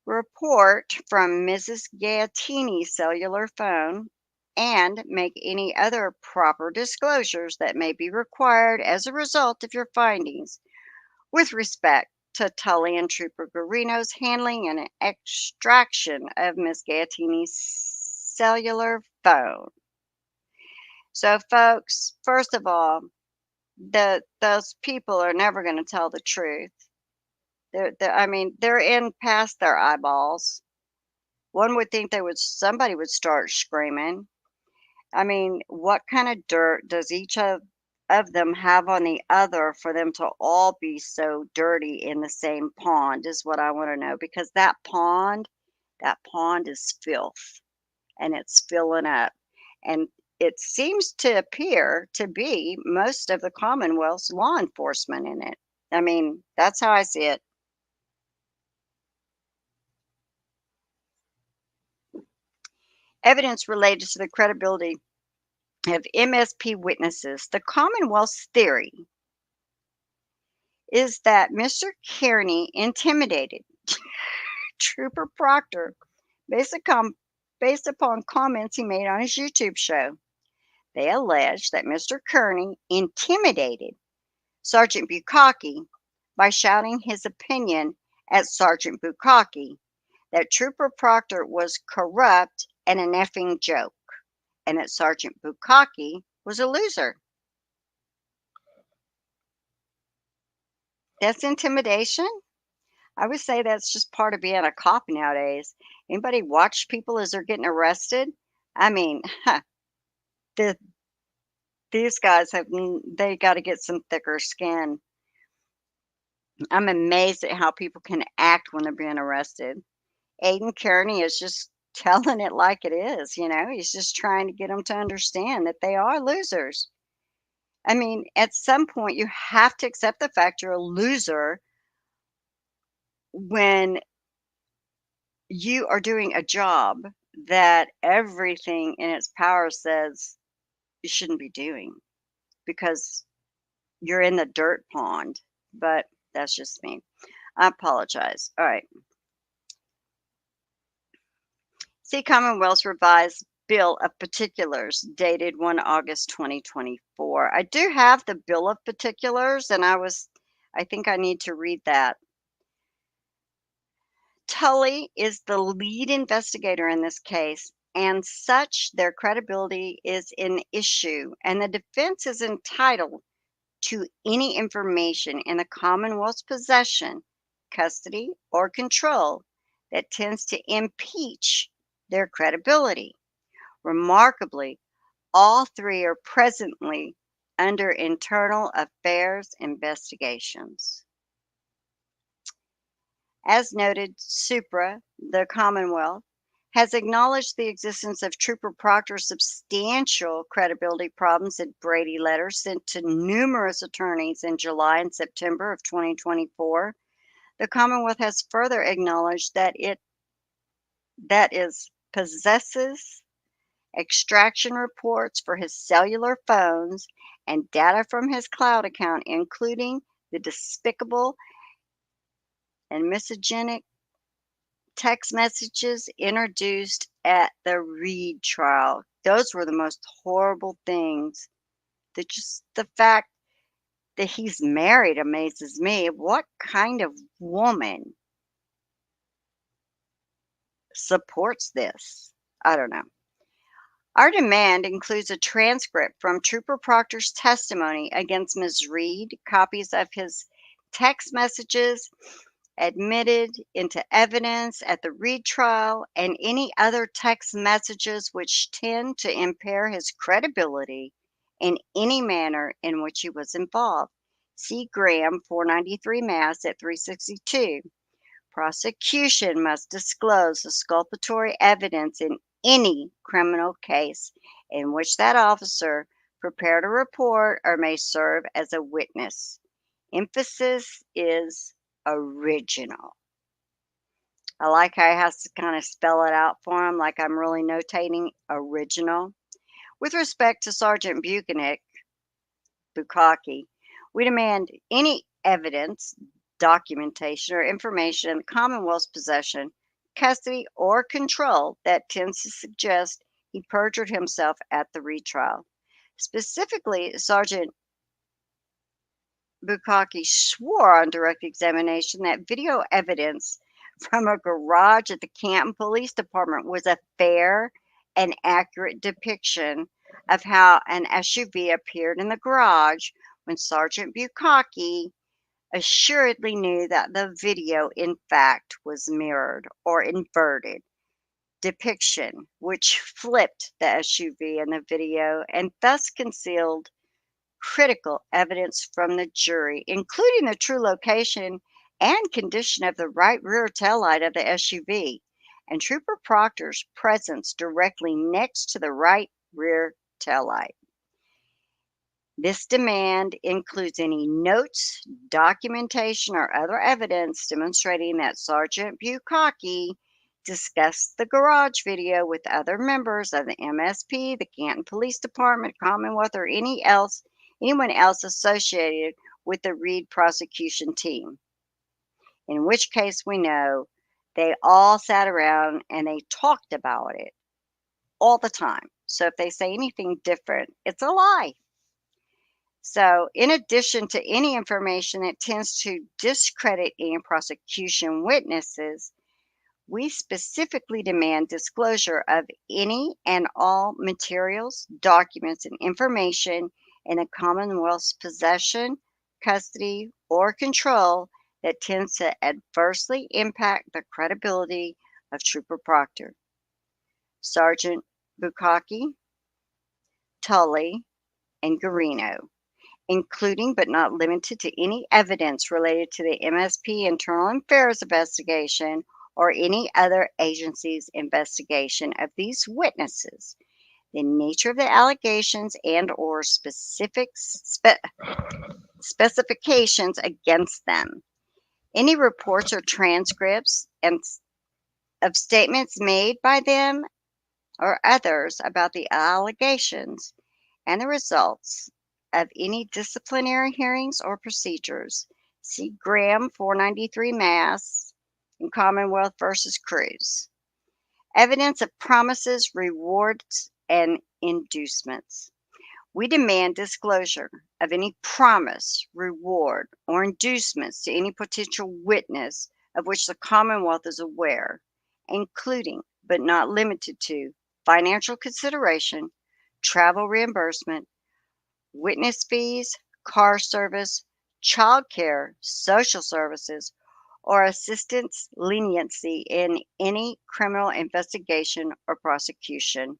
report from Mrs. Gattini's cellular phone and make any other proper disclosures that may be required as a result of your findings with respect to Tully and Trooper Garino's handling and extraction of Miss Gattini's cellular phone. So, folks, first of all, those people are never going to tell the truth. I mean, they're in past their eyeballs. One would think somebody would start screaming. I mean, what kind of dirt does each of them have on the other for them to all be so dirty in the same pond is what I want to know, because that pond is filth and it's filling up. And it seems to appear to be most of the Commonwealth's law enforcement in it. I mean, that's how I see it. evidence related to the credibility of MSP witnesses. The Commonwealth's theory is that Mr. Kearny intimidated Trooper Proctor based upon comments he made on his YouTube show. They allege that Mr. Kearny intimidated Sergeant Bukkake by shouting his opinion at Sergeant Bukkake that Trooper Proctor was corrupt and an effing joke, and that Sergeant Bukkake was a loser. That's intimidation? I would say that's just part of being a cop nowadays. Anybody watch people as they're getting arrested? I mean, the, these guys they got to get some thicker skin. I'm amazed at how people can act when they're being arrested. Aiden Kearny is just telling it like it is, He's just trying to get them to understand that they are losers. I mean, at some point, you have to accept the fact you're a loser when you are doing a job that everything in its power says you shouldn't be doing because you're in the dirt pond. But that's just me. I apologize. All right. See Commonwealth's revised Bill of Particulars dated 1 August 2024. I do have the Bill of Particulars, and I think I need to read that. Tully is the lead investigator in this case, and such their credibility is an issue, and the defense is entitled to any information in the Commonwealth's possession, custody, or control that tends to impeach their credibility. Remarkably, all three are presently under internal affairs investigations. As noted, Supra, the Commonwealth, has acknowledged the existence of Trooper Proctor's substantial credibility problems in Brady letters sent to numerous attorneys in July and September of 2024. The Commonwealth has further acknowledged that it possesses extraction reports for his cellular phones and data from his cloud account, including the despicable and misogynist text messages introduced at the Reed trial. Those were the most horrible things. Just the fact that he's married amazes me. What kind of woman supports this? I don't know. Our demand includes a transcript from Trooper Proctor's testimony against Ms. Reed, copies of his text messages admitted into evidence at the Reed trial, and any other text messages which tend to impair his credibility in any manner in which he was involved. See Graham 493 Mass at 362. Prosecution must disclose exculpatory evidence in any criminal case in which that officer prepared a report or may serve as a witness. Emphasis is original. I like how he has to kind of spell it out for him, like I'm really notating original. With respect to Sergeant Bukkake, we demand any evidence, documentation, or information in the Commonwealth's possession, custody, or control that tends to suggest he perjured himself at the retrial. Specifically, Sergeant Bukkake swore on direct examination that video evidence from a garage at the Canton Police Department was a fair and accurate depiction of how an SUV appeared in the garage when Sergeant Bukkake assuredly knew that the video, in fact, was mirrored or inverted depiction, which flipped the SUV in the video and thus concealed critical evidence from the jury, including the true location and condition of the right rear taillight of the SUV and Trooper Proctor's presence directly next to the right rear taillight. This demand includes any notes, documentation, or other evidence demonstrating that Sergeant Bukkake discussed the garage video with other members of the MSP, the Canton Police Department, Commonwealth, or anyone else associated with the Reed prosecution team. In which case we know they all sat around and they talked about it all the time. So if they say anything different, it's a lie. So, in addition to any information that tends to discredit any prosecution witnesses, we specifically demand disclosure of any and all materials, documents, and information in the Commonwealth's possession, custody, or control that tends to adversely impact the credibility of Trooper Proctor, Sergeant Bukaki, Tully, and Garino, including but not limited to any evidence related to the MSP internal affairs investigation or any other agency's investigation of these witnesses, the nature of the allegations and or specifications against them, any reports or transcripts of statements made by them or others about the allegations, and the results of any disciplinary hearings or procedures. See Graham 493 Mass in Commonwealth versus Cruz. Evidence of promises, rewards, and inducements. We demand disclosure of any promise, reward, or inducements to any potential witness of which the Commonwealth is aware, including but not limited to financial consideration, travel reimbursement, witness fees, car service, child care, social services, or assistance leniency in any criminal investigation or prosecution.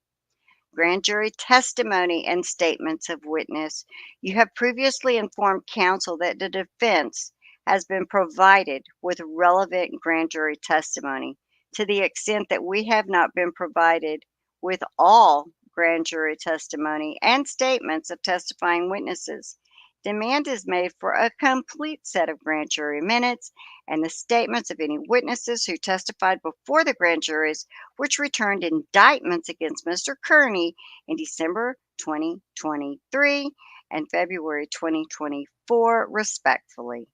Grand jury testimony and statements of witness. You have previously informed counsel that the defense has been provided with relevant grand jury testimony. To the extent that we have not been provided with all grand jury testimony and statements of testifying witnesses, demand is made for a complete set of grand jury minutes and the statements of any witnesses who testified before the grand juries which returned indictments against Mr. Kearny in December 2023 and February 2024, respectfully.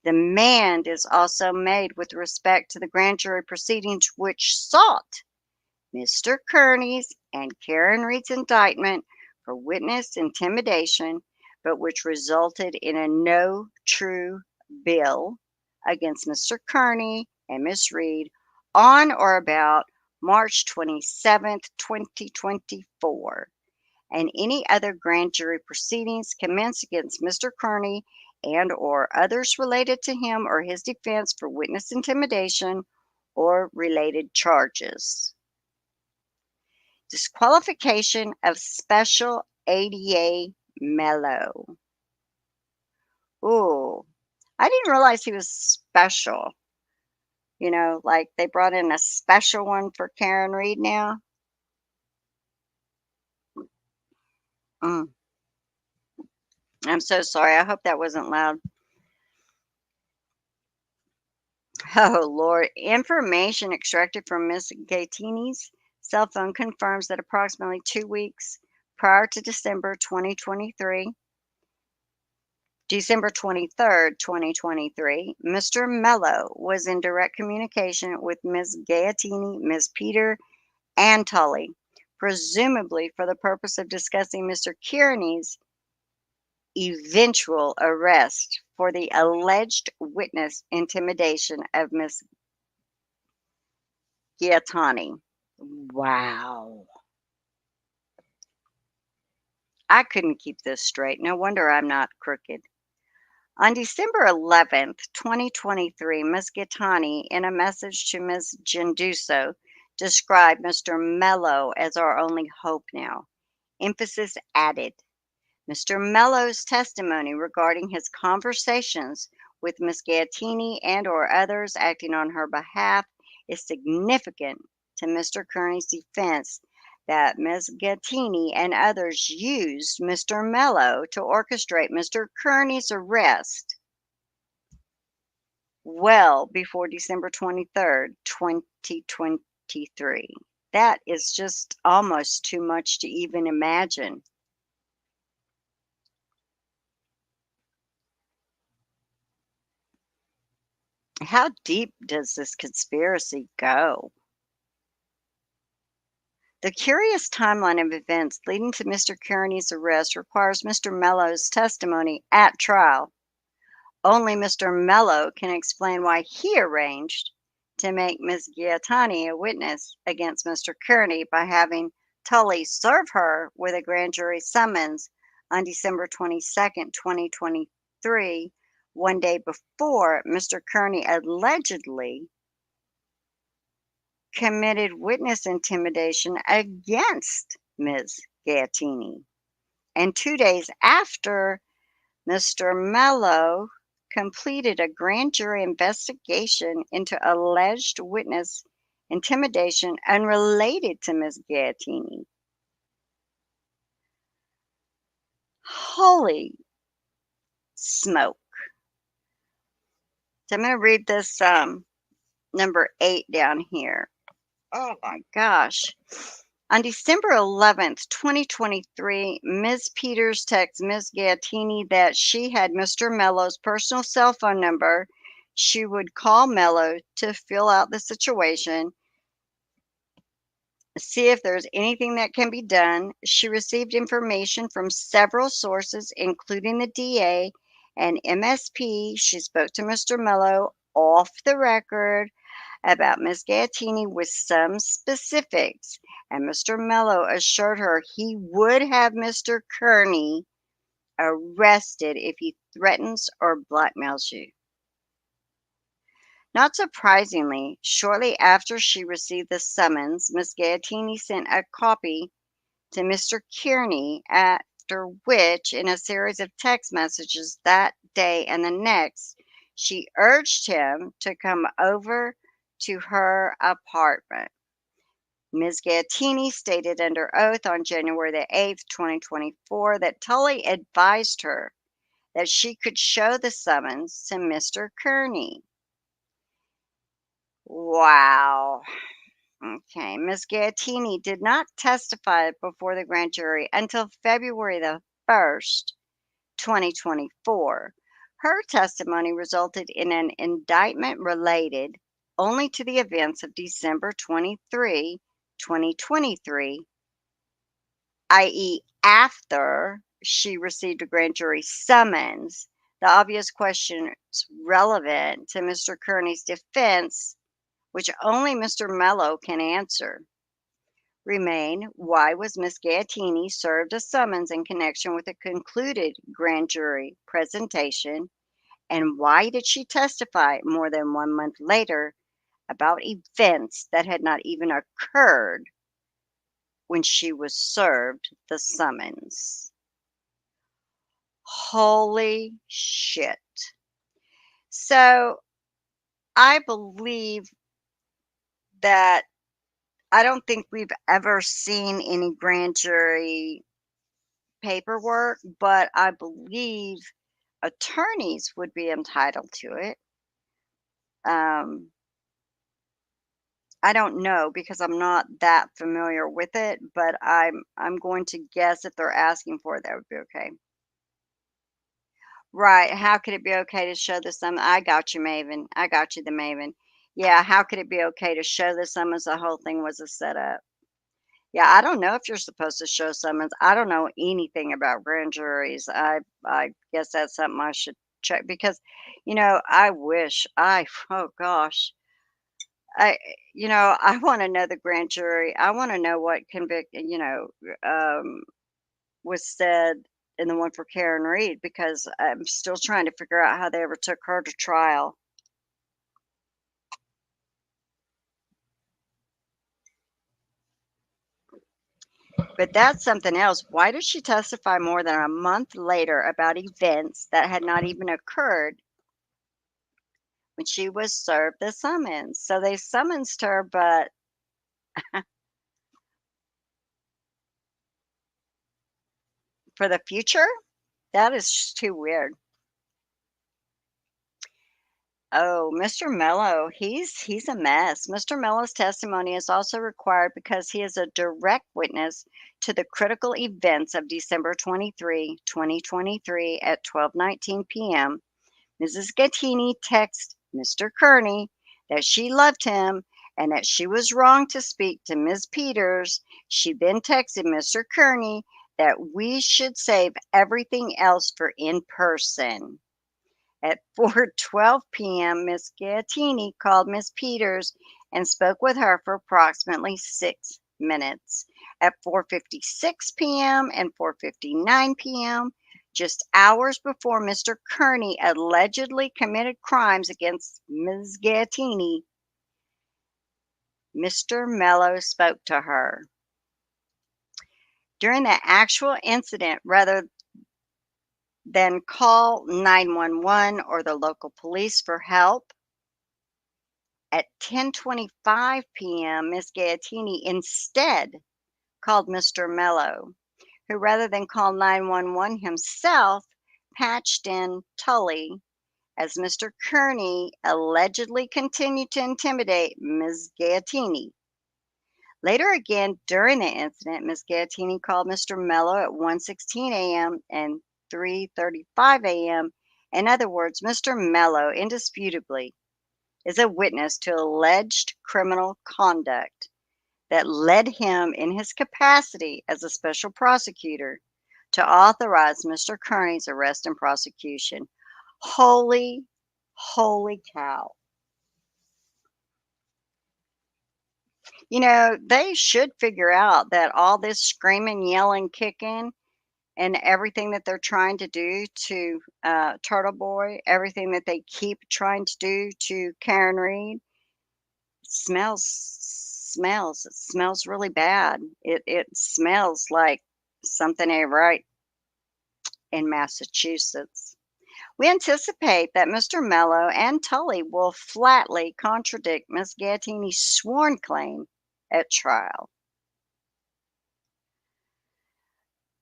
Demand is also made with respect to the grand jury proceedings which sought Mr. Kearny's and Karen Reed's indictment for witness intimidation, but which resulted in a no true bill against Mr. Kearny and Ms. Reed on or about March 27th, 2024, and any other grand jury proceedings commenced against Mr. Kearny and or others related to him or his defense for witness intimidation or related charges. Disqualification of Special ADA Mello. Ooh, I didn't realize he was special. You know, like they brought in a special one for Karen Reed now. I'm so sorry. I hope that wasn't loud. Oh, Lord. Information extracted from Ms. Gattini's cell phone confirms that approximately 2 weeks prior to December 23rd, 2023, Mr. Mello was in direct communication with Ms. Gattini, Ms. Peter, and Tully, presumably for the purpose of discussing Mr. Kearny's eventual arrest for the alleged witness intimidation of Ms. Gattini. Wow. I couldn't keep this straight. No wonder I'm not crooked. On December 11th, 2023, Ms. Gattini, in a message to Ms. Genduso, described Mr. Mello as our only hope now. Emphasis added. Mr. Mello's testimony regarding his conversations with Ms. Gattini and or others acting on her behalf is significant to Mr. Kearny's defense that Ms. Gattini and others used Mr. Mello to orchestrate Mr. Kearny's arrest. well before December 23rd, 2023. That is just almost too much to even imagine. How deep does this conspiracy go? The curious timeline of events leading to Mr. Kearney's arrest requires Mr. Mellow's testimony at trial. Only Mr. Mellow can explain why he arranged to make Ms. Gaetani a witness against Mr. Kearney by having Tully serve her with a grand jury summons on December 22nd, 2023, one day before Mr. Kearney allegedly committed witness intimidation against Ms. Gaetani, and 2 days after Mr. Mello completed a grand jury investigation into alleged witness intimidation unrelated to Ms. Gaetani. Holy smoke. So I'm going to read this number 8 down here. Oh my gosh. On December 11th, 2023, Ms. Peters texts Ms. Gaetani that she had Mr. Mello's personal cell phone number. She would call Mello to fill out the situation, see if there's anything that can be done. She received information from several sources, including the DA and MSP. She spoke to Mr. Mello off the record about Ms. Gaetani with some specifics, and Mr. Mello assured her he would have Mr. Kearney arrested if he threatens or blackmails you. Not surprisingly, shortly after she received the summons, Ms. Gaetani sent a copy to Mr. Kearney, after which, in a series of text messages that day and the next, she urged him to come over to her apartment. Ms. Gaetani stated under oath on January 8th, 2024, that Tully advised her that she could show the summons to Mr. Kearney. Wow. Okay. Ms. Gaetani did not testify before the grand jury until February 1st, 2024. Her testimony resulted in an indictment related only to the events of December 23, 2023, i.e., after she received a grand jury summons. The obvious questions relevant to Mr. Kearney's defense, which only Mr. Mello can answer, remain. Why was Miss Gaetani served a summons in connection with a concluded grand jury presentation? And why did she testify more than 1 month later about events that had not even occurred when she was served the summons? Holy shit. So I believe that I don't think we've ever seen any grand jury paperwork, but I believe attorneys would be entitled to it. I don't know because I'm not that familiar with it, but I'm going to guess if they're asking for it, that would be okay. Right. How could it be okay to show the summons? I got you, Maven. I got you, the Maven. Yeah, how could it be okay to show the summons? The whole thing was a setup. Yeah, I don't know if you're supposed to show summons. I don't know anything about grand juries. I guess that's something I should check because, I wish oh gosh, I I want to know the grand jury. I want to know what um, was said in the one for Karen Reed because I'm still trying to figure out how they ever took her to trial. But that's something else. Why did she testify more than a month later about events that had not even occurred when she was served the summons? So they summoned her, but for the future? That is just too weird. Oh, Mr. Mello, he's a mess. Mr. Mello's testimony is also required because he is a direct witness to the critical events of December 23, 2023 at 12:19 p.m. Mrs. Gattini texted Mr. Kearny that she loved him and that she was wrong to speak to Ms. Peters. She then texted Mr. Kearny that we should save everything else for in person. At 4:12 p.m., Miss Gattini called Miss Peters and spoke with her for approximately 6 minutes. At 4:56 p.m. and 4:59 p.m., just hours before Mr. Kearny allegedly committed crimes against Ms. Gattini, Mr. Mello spoke to her. During the actual incident, rather than call 911 or the local police for help, at 10:25 p.m., Miss Gattini instead called Mr. Mello, who rather than call 911 himself, patched in Tully as Mr. Kearny allegedly continued to intimidate Ms. Gattini. Later again during the incident, Ms. Gattini called Mr. Mello at 1:16 a.m. and 3:35 a.m. In other words, Mr. Mello indisputably is a witness to alleged criminal conduct that led him in his capacity as a special prosecutor to authorize Mr. Kearny's arrest and prosecution. Holy, holy cow. They should figure out that all this screaming, yelling, kicking, and everything that they're trying to do to Turtle Boy, everything that they keep trying to do to Karen Reed, it smells really bad. It smells like something ain't right in Massachusetts. We anticipate that Mr. Mello and Tully will flatly contradict Ms. Gattini's sworn claim at trial.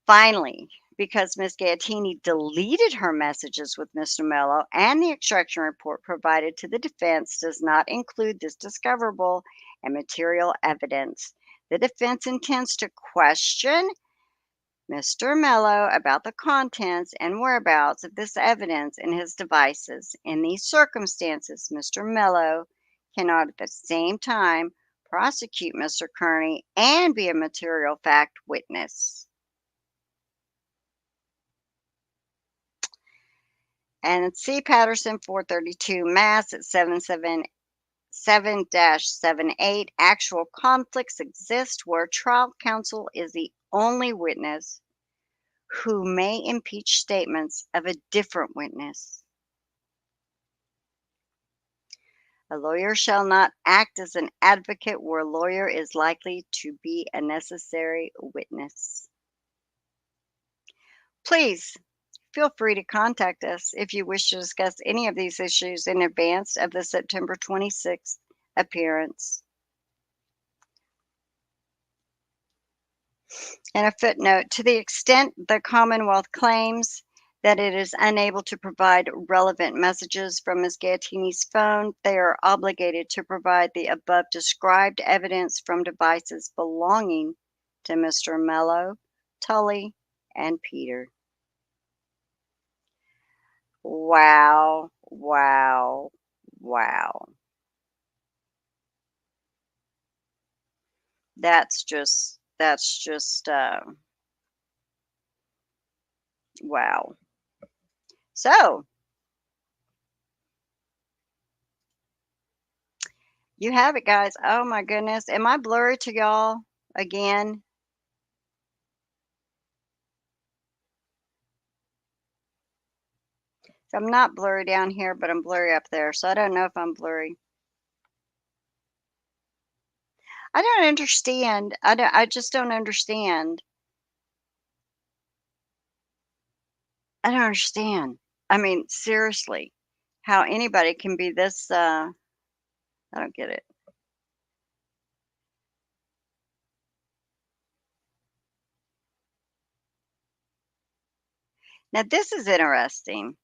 Finally, because Ms. Gattini deleted her messages with Mr. Mello and the extraction report provided to the defense does not include this discoverable and material evidence, the defense intends to question Mr. Mello about the contents and whereabouts of this evidence in his devices. In these circumstances, Mr. Mello cannot at the same time prosecute Mr. Kearny and be a material fact witness. And C. Patterson 432 Mass at 777-78. Actual conflicts exist where trial counsel is the only witness who may impeach statements of a different witness. A lawyer shall not act as an advocate where a lawyer is likely to be a necessary witness. Please feel free to contact us if you wish to discuss any of these issues in advance of the September 26th appearance. And a footnote, to the extent the Commonwealth claims that it is unable to provide relevant messages from Ms. Gattini's phone, they are obligated to provide the above described evidence from devices belonging to Mr. Mello, Tully, and Peter. Wow, wow, wow. That's just wow. So, you have it, guys. Oh my goodness. Am I blurry to y'all again? So I'm not blurry down here, but I'm blurry up there. So I don't know if I'm blurry. I don't understand. I just don't understand. I don't understand. I mean, seriously, how anybody can be this I don't get it. Now this is interesting.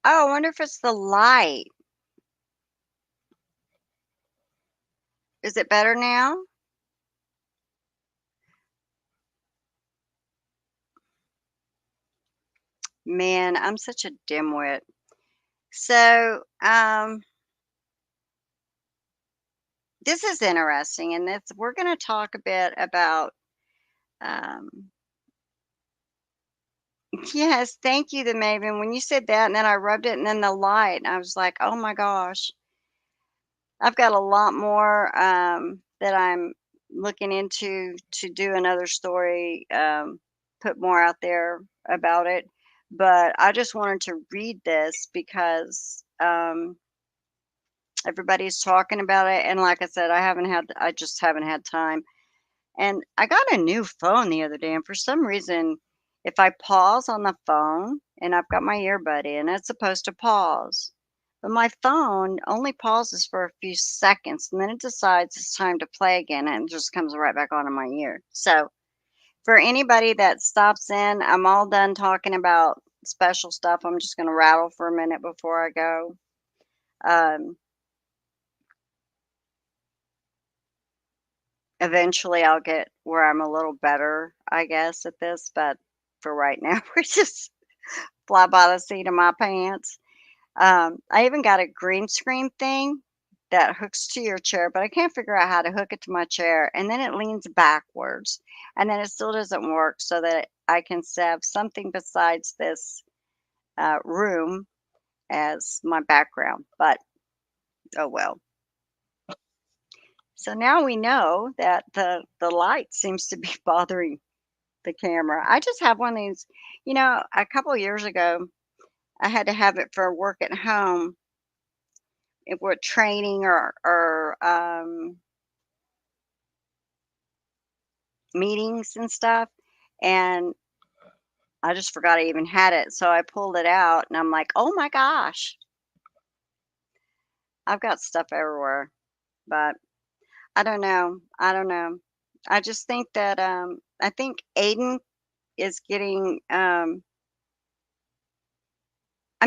Oh, I wonder if it's the light. Is it better now? Man, I'm such a dimwit. So, this is interesting, and this we're going to talk a bit about. Um, yes, thank you, the Maven. When you said that, and then I rubbed it, and then the light, and I was like, oh my gosh, I've got a lot more that I'm looking into to do another story, put more out there about it. But I just wanted to read this because everybody's talking about it, and like I said, I just haven't had time. And I got a new phone the other day, and for some reason, if I pause on the phone and I've got my earbud in, it's supposed to pause. But my phone only pauses for a few seconds and then it decides it's time to play again and it just comes right back on in my ear. So, for anybody that stops in, I'm all done talking about special stuff. I'm just going to rattle for a minute before I go. Um, Eventually, I'll get where I'm a little better, I guess, at this. But for right now, we're just fly by the seat of my pants. I even got a green screen thing that hooks to your chair, but I can't figure out how to hook it to my chair. And then it leans backwards, and then it still doesn't work so that I can have something besides this room as my background. But oh well. So now we know that the light seems to be bothering the camera. I just have one of these, a couple of years ago, I had to have it for work at home if we're training or meetings and stuff. And I just forgot I even had it. So I pulled it out and I'm like, oh my gosh, I've got stuff everywhere. But I don't know. I don't know. I just think that I think Aiden is getting I'm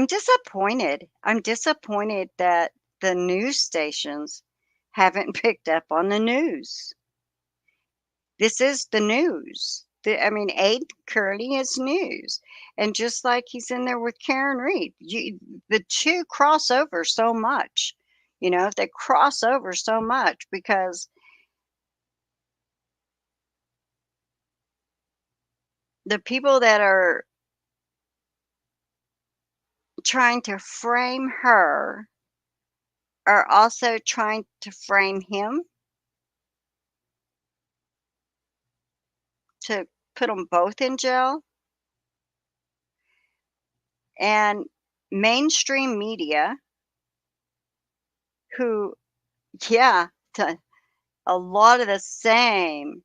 disappointed. I'm disappointed that the news stations haven't picked up on the news. This is the news. I mean, Aid Kearney is news. And just like he's in there with Karen Reed, the two cross over so much. They cross over so much because the people that are trying to frame her are also trying to frame him to put them both in jail. And mainstream media, who, yeah, a lot of the same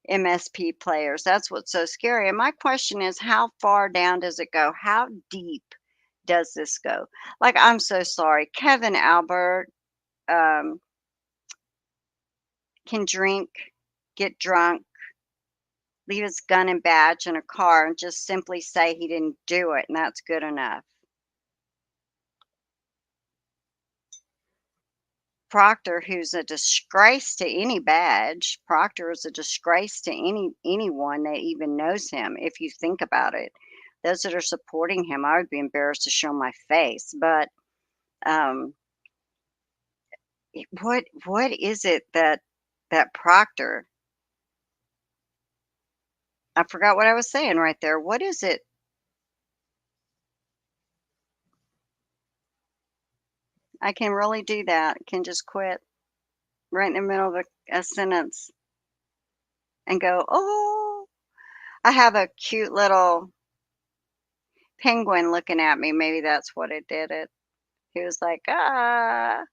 MSP players. That's what's so scary. And my question is, how far down does it go? How deep does this go? Like, I'm so sorry. Kevin Albert um, can drink, get drunk, leave his gun and badge in a car, and just simply say he didn't do it, and that's good enough. Proctor, who's a disgrace to any badge. Proctor is a disgrace to anyone that even knows him, if you think about it. Those that are supporting him, I would be embarrassed to show my face. But um, what is it that Proctor? I forgot what I was saying right there. What is it? I can really do that. Can just quit right in the middle of a sentence and go, oh, I have a cute little penguin looking at me. Maybe that's what it did it. He was like, hi,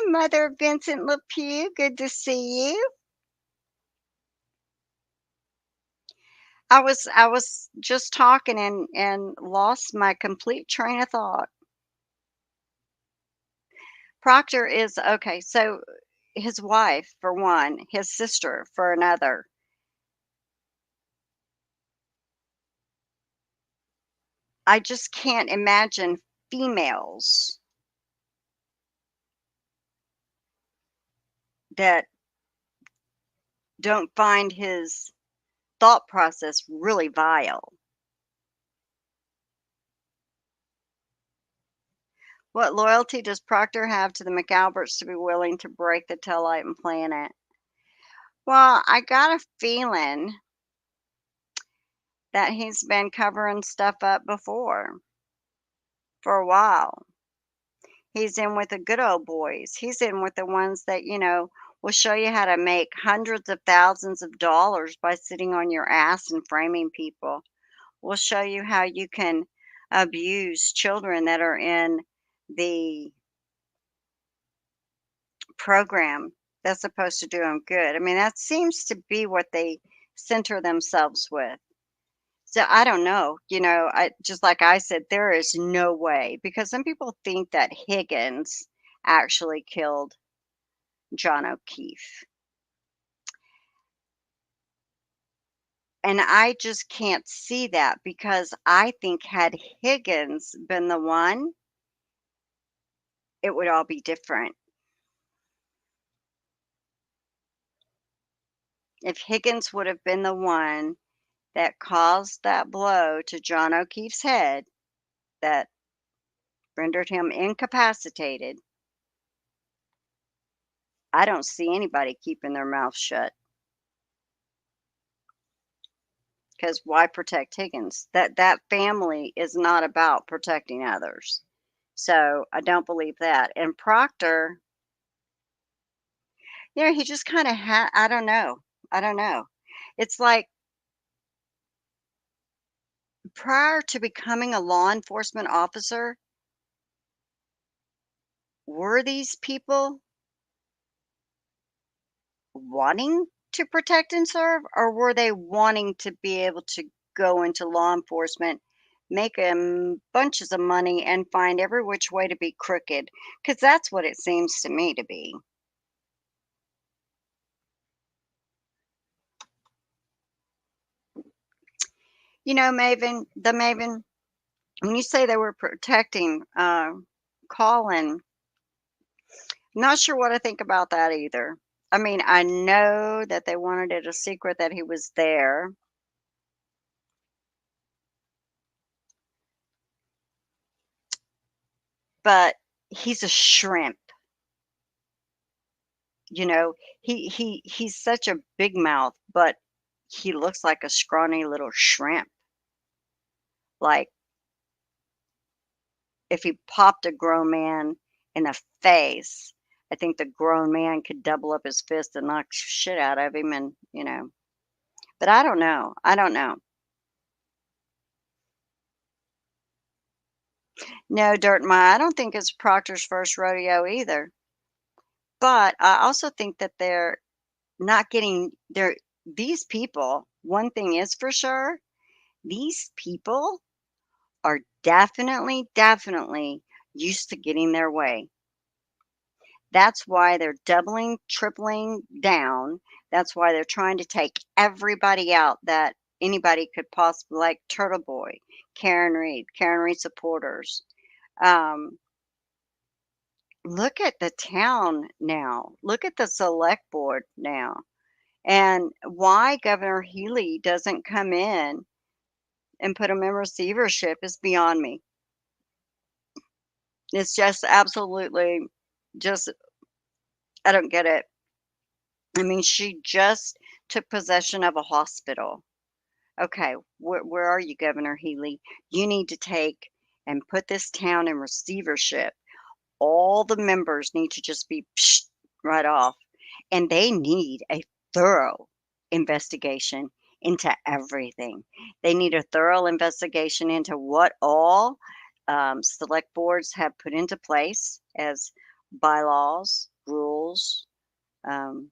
Mother Vincent LePew. Good to see you. I was just talking and lost my complete train of thought. Proctor is okay, so his wife for one, his sister for another. I just can't imagine females that don't find his thought process really vile. What loyalty does Proctor have to the McAlberts to be willing to break the taillight and plan it? Well, I got a feeling that he's been covering stuff up before for a while. He's in with the good old boys. He's in with the ones that, will show you how to make hundreds of thousands of dollars by sitting on your ass and framing people. Will show you how you can abuse children that are in the program that's supposed to do them good. I mean, that seems to be what they center themselves with. So I don't know. I just like I said, there is no way because some people think that Higgins actually killed John O'Keefe. And I just can't see that because I think had Higgins been the one, it would all be different. If Higgins would have been the one that caused that blow to John O'Keefe's head that rendered him incapacitated, I don't see anybody keeping their mouth shut. Because why protect Higgins? That family is not about protecting others. So I don't believe that. And Proctor, he just kind of I don't know. I don't know. It's like prior to becoming a law enforcement officer, were these people wanting to protect and serve, or were they wanting to be able to go into law enforcement, make bunches of money, and find every which way to be crooked? Because that's what it seems to me to be. Maven, when you say they were protecting Colin, not sure what I think about that either. I mean, I know that they wanted it a secret that he was there. But he's a shrimp. You know, he's such a big mouth, but he looks like a scrawny little shrimp. Like if he popped a grown man in the face, I think the grown man could double up his fist and knock shit out of him and. But I don't know. I don't know. No, Dirt My, I don't think it's Proctor's first rodeo either. But I also think that they're not getting these people, one thing is for sure, these people are definitely, definitely used to getting their way. That's why they're doubling, tripling down. That's why they're trying to take everybody out that anybody could possibly, like Turtle Boy, Karen Reed supporters. Um, Look at the town now. Look at the select board now. And why Governor Healy doesn't come in and put them in receivership is beyond me. It's just absolutely just I don't get it. I mean, she just took possession of a hospital. Okay, where are you, Governor Healy? You need to take and put this town in receivership. All the members need to just be right off, and they need a thorough investigation into everything. They need a thorough investigation into what all select boards have put into place as bylaws, rules, um,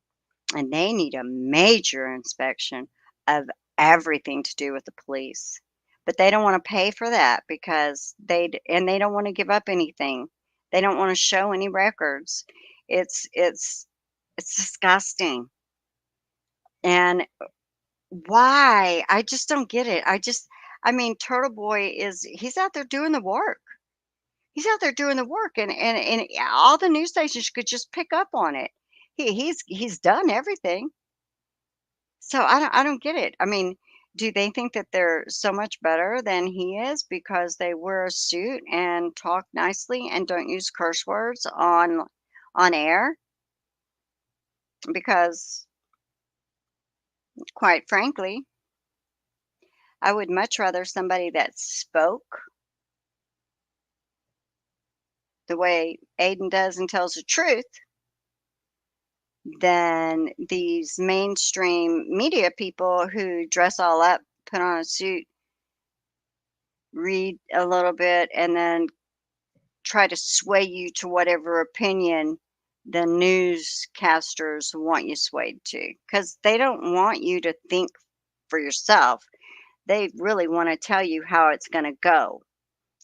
and they need a major inspection of everything to do with the police. But they don't want to pay for that because they don't want to give up anything. They don't want to show any records. It's disgusting. And why? I just don't get it. I mean, Turtle Boy he's out there doing the work. He's out there doing the work, and all the news stations could just pick up on it. He's done everything. So I don't get it. I mean, do they think that they're so much better than he is because they wear a suit and talk nicely and don't use curse words on air? Because quite frankly, I would much rather somebody that spoke the way Aiden does and tells the truth than these mainstream media people who dress all up, put on a suit, read a little bit, and then try to sway you to whatever opinion the newscasters want you swayed to. Because they don't want you to think for yourself. They really want to tell you how it's going to go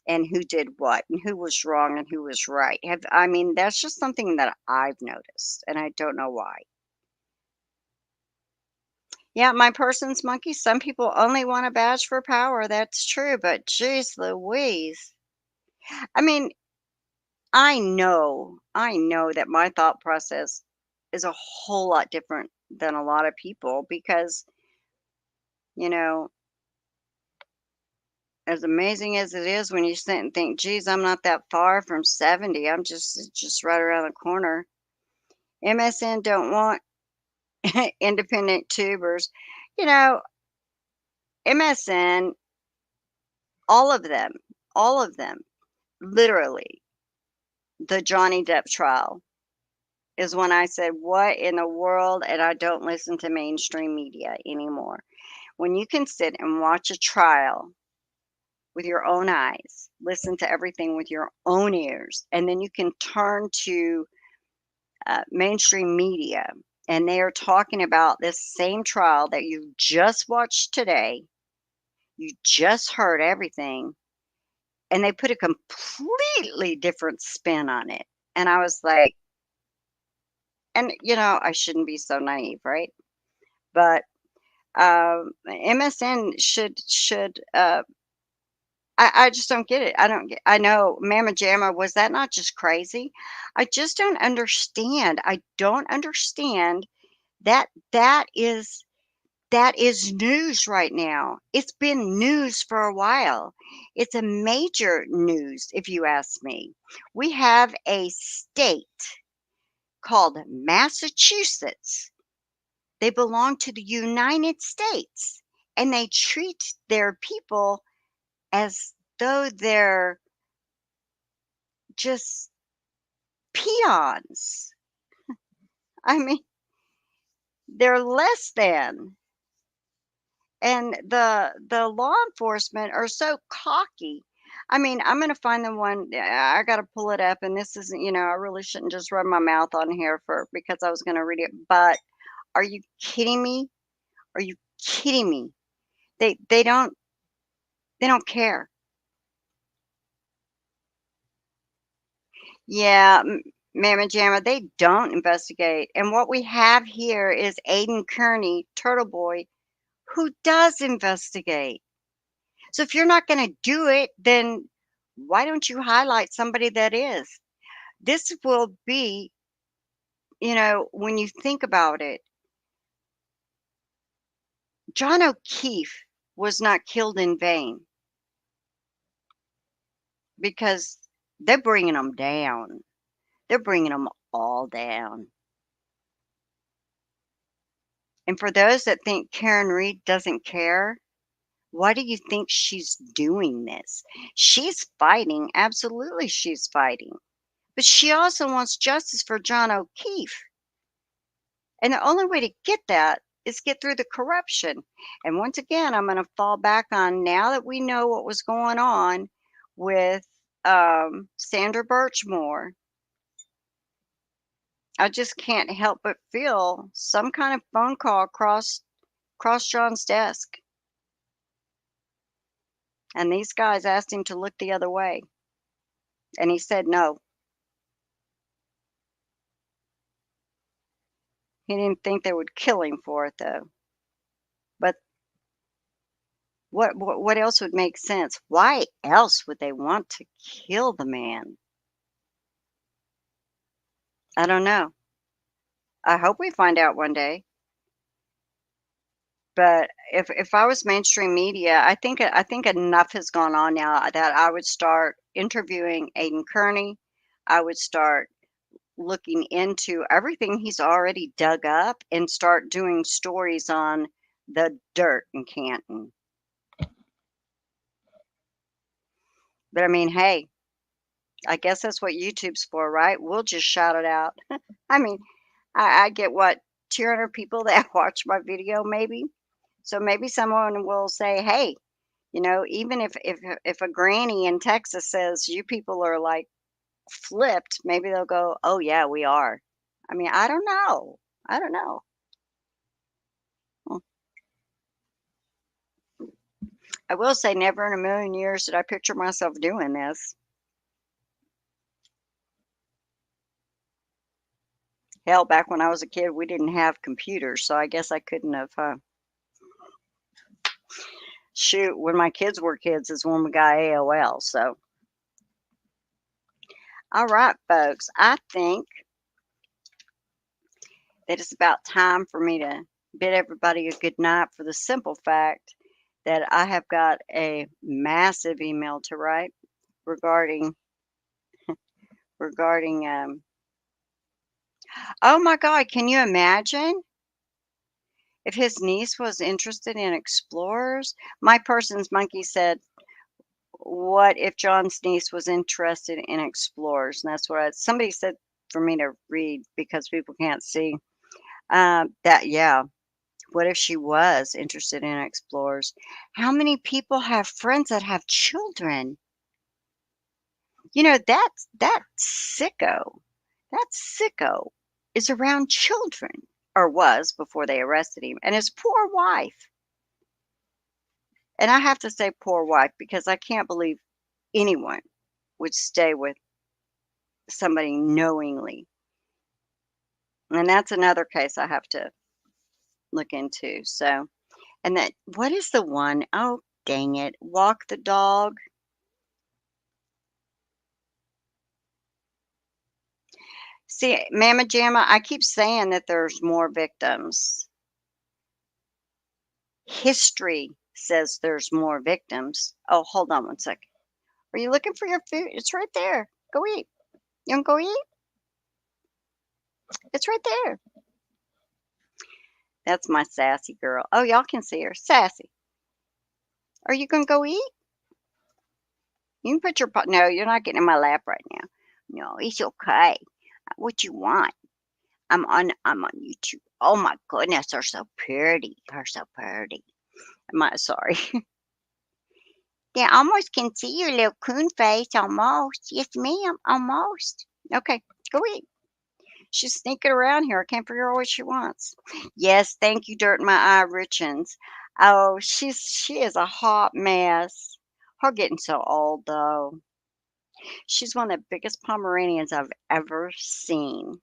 and who did what and who was wrong and who was right. I mean, that's just something that I've noticed, and I don't know why. Yeah, my person's monkey. Some people only want a badge for power. That's true, but geez Louise. I mean, I know that my thought process is a whole lot different than a lot of people because, you know, as amazing as it is when you sit and think, geez, I'm not that far from 70. I'm just right around the corner. MSN don't want independent tubers. You know, MSN, all of them, literally, the Johnny Depp trial is when I said, what in the world? And I don't listen to mainstream media anymore. When you can sit and watch a trial with your own eyes, listen to everything with your own ears, and then you can turn to mainstream media and they are talking about this same trial that you just watched today, you just heard everything, and they put a completely different spin on it. And I was like, and I shouldn't be so naive, right? But MSN should I just don't get it. I don't get I know Mama Jamma, was that not just crazy? I just don't understand. I don't understand that that is news right now. It's been news for a while. It's a major news if you ask me. We have a state called Massachusetts. They belong to the United States and they treat their people as though they're just peons. I mean, they're less than. And the law enforcement are so cocky. I mean, I'm gonna find the one. I gotta pull it up, and this isn't. I really shouldn't just run my mouth on here for because I was gonna read it. But are you kidding me? Are you kidding me? They don't care. Yeah, Mamma Jamma, they don't investigate. And what we have here is Aiden Kearny Turtle Boy, who does investigate. So if you're not going to do it, then why don't you highlight somebody that is? This will be, when you think about it, John O'Keefe was not killed in vain because they're bringing them down. They're bringing them all down. And for those that think Karen Reed doesn't care, why do you think she's doing this? She's fighting. Absolutely, she's fighting. But she also wants justice for John O'Keefe. And the only way to get that is get through the corruption. And once again, I'm going to fall back on now that we know what was going on with Sandra Birchmore. I just can't help but feel some kind of phone call cross John's desk. And these guys asked him to look the other way. And he said no. He didn't think they would kill him for it, though. But What else would make sense? Why else would they want to kill the man? I don't know. I hope we find out one day. But if I was mainstream media, I think enough has gone on now that I would start interviewing Aiden Kearny. I would start looking into everything he's already dug up and start doing stories on the dirt in Canton. But I mean, hey, I guess that's what YouTube's for, right? We'll just shout it out. I mean, I get what 200 people that watch my video, maybe. So maybe someone will say, "Hey, even if a granny in Texas says you people are like flipped, maybe they'll go, "Oh yeah, we are." I mean, I don't know. I don't know. Hmm. I will say, never in a million years did I picture myself doing this. Hell, back when I was a kid, we didn't have computers, so I guess I couldn't have. Shoot, when my kids were kids is when we got AOL. So, all right, folks, I think that it's about time for me to bid everybody a good night for the simple fact that I have got a massive email to write regarding regarding. Oh my God, can you imagine if his niece was interested in explorers? My person's monkey said, "What if John's niece was interested in explorers?" And that's what somebody said for me to read because people can't see. That yeah. What if she was interested in explorers? How many people have friends that have children? That sicko. That sicko is around children, or was before they arrested him, and his poor wife. And I have to say poor wife because I can't believe anyone would stay with somebody knowingly. And that's another case I have to look into. So, and that what is the one? Oh, dang it. Walk the dog. See, Mama Jamma, I keep saying that there's more victims. History says there's more victims. Oh, hold on one second. Are you looking for your food? It's right there. Go eat. You want to go eat? It's right there. That's my sassy girl. Oh, y'all can see her. Sassy. Are you going to go eat? You can put your pot. No, you're not getting in my lap right now. No, it's okay. What you want? I'm on YouTube. Oh my goodness, they're so pretty. They're so pretty. Sorry. They almost can see your little coon face, almost. Yes, ma'am, almost. Okay, go eat. She's sneaking around here. I can't figure out what she wants. Yes, thank you, Dirt in My Eye Richens. Oh, she is a hot mess. Her getting so old though. She's one of the biggest Pomeranians I've ever seen.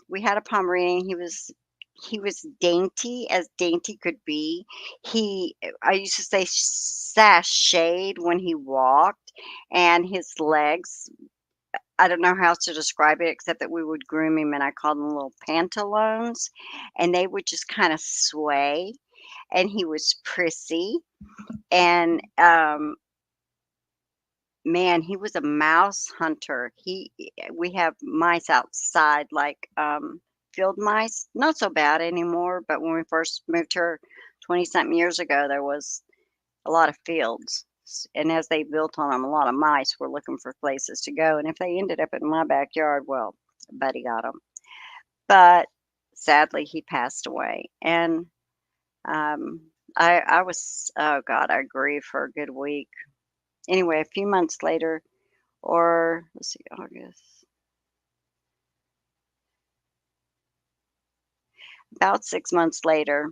We had a Pomeranian. He was dainty as dainty could be. I used to say sashayed when he walked, and his legs. I don't know how else to describe it except that we would groom him, and I called them little pantaloons, and they would just kind of sway. And he was prissy, and man, he was a mouse hunter. We have mice outside, like, field mice. Not so bad anymore, but when we first moved here 20 something years ago, there was a lot of fields. And as they built on them, a lot of mice were looking for places to go. And if they ended up in my backyard, well, buddy got them. But sadly, he passed away. And I was, oh God, I grieved for a good week. Anyway, a few months later, or let's see, August, about 6 months later,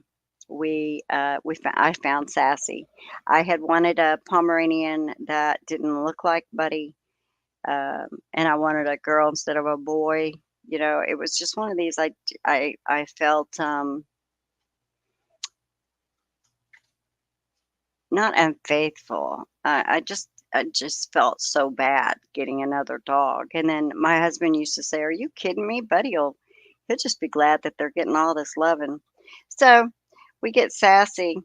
I found Sassy. I had wanted a Pomeranian that didn't look like Buddy, and I wanted a girl instead of a boy. It was just one of these. I felt not unfaithful. I just felt so bad getting another dog. And then my husband used to say, "Are you kidding me? He'll just be glad that they're getting all this loving." So we get sassy.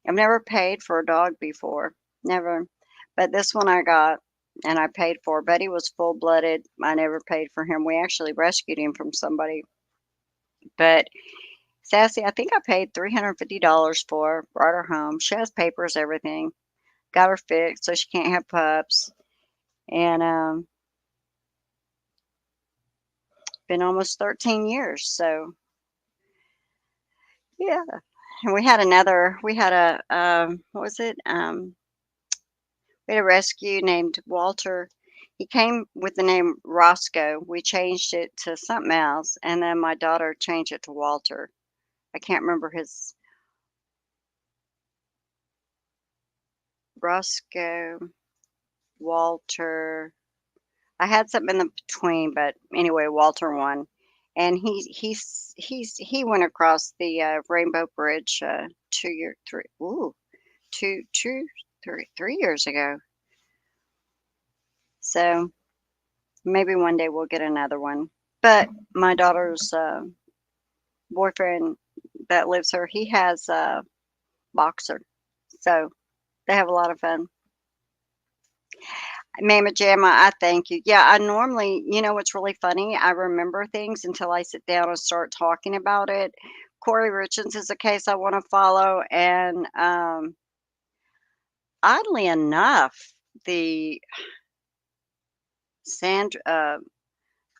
I've never paid for a dog before, never. But this one I got and I paid for. Buddy was full blooded. I never paid for him. We actually rescued him from somebody. But Sassy, I think I paid $350 for her, brought her home. She has papers, everything. Got her fixed so she can't have pups. And been almost 13 years. So yeah. And we had what was it? We had a rescue named Walter. He came with the name Roscoe. We changed it to something else, and then my daughter changed it to Walter. I can't remember his Roscoe, Walter. I had something in the between, but anyway, Walter won. And he went across the Rainbow Bridge 2 year three ooh two two three 3 years ago. So maybe one day we'll get another one. But my daughter's boyfriend that lives here, he has a boxer, so they have a lot of fun. Mama Jamma, I thank you. Yeah, I normally, what's really funny? I remember things until I sit down and start talking about it. Corey Richards is a case I want to follow, and oddly enough, the Sandra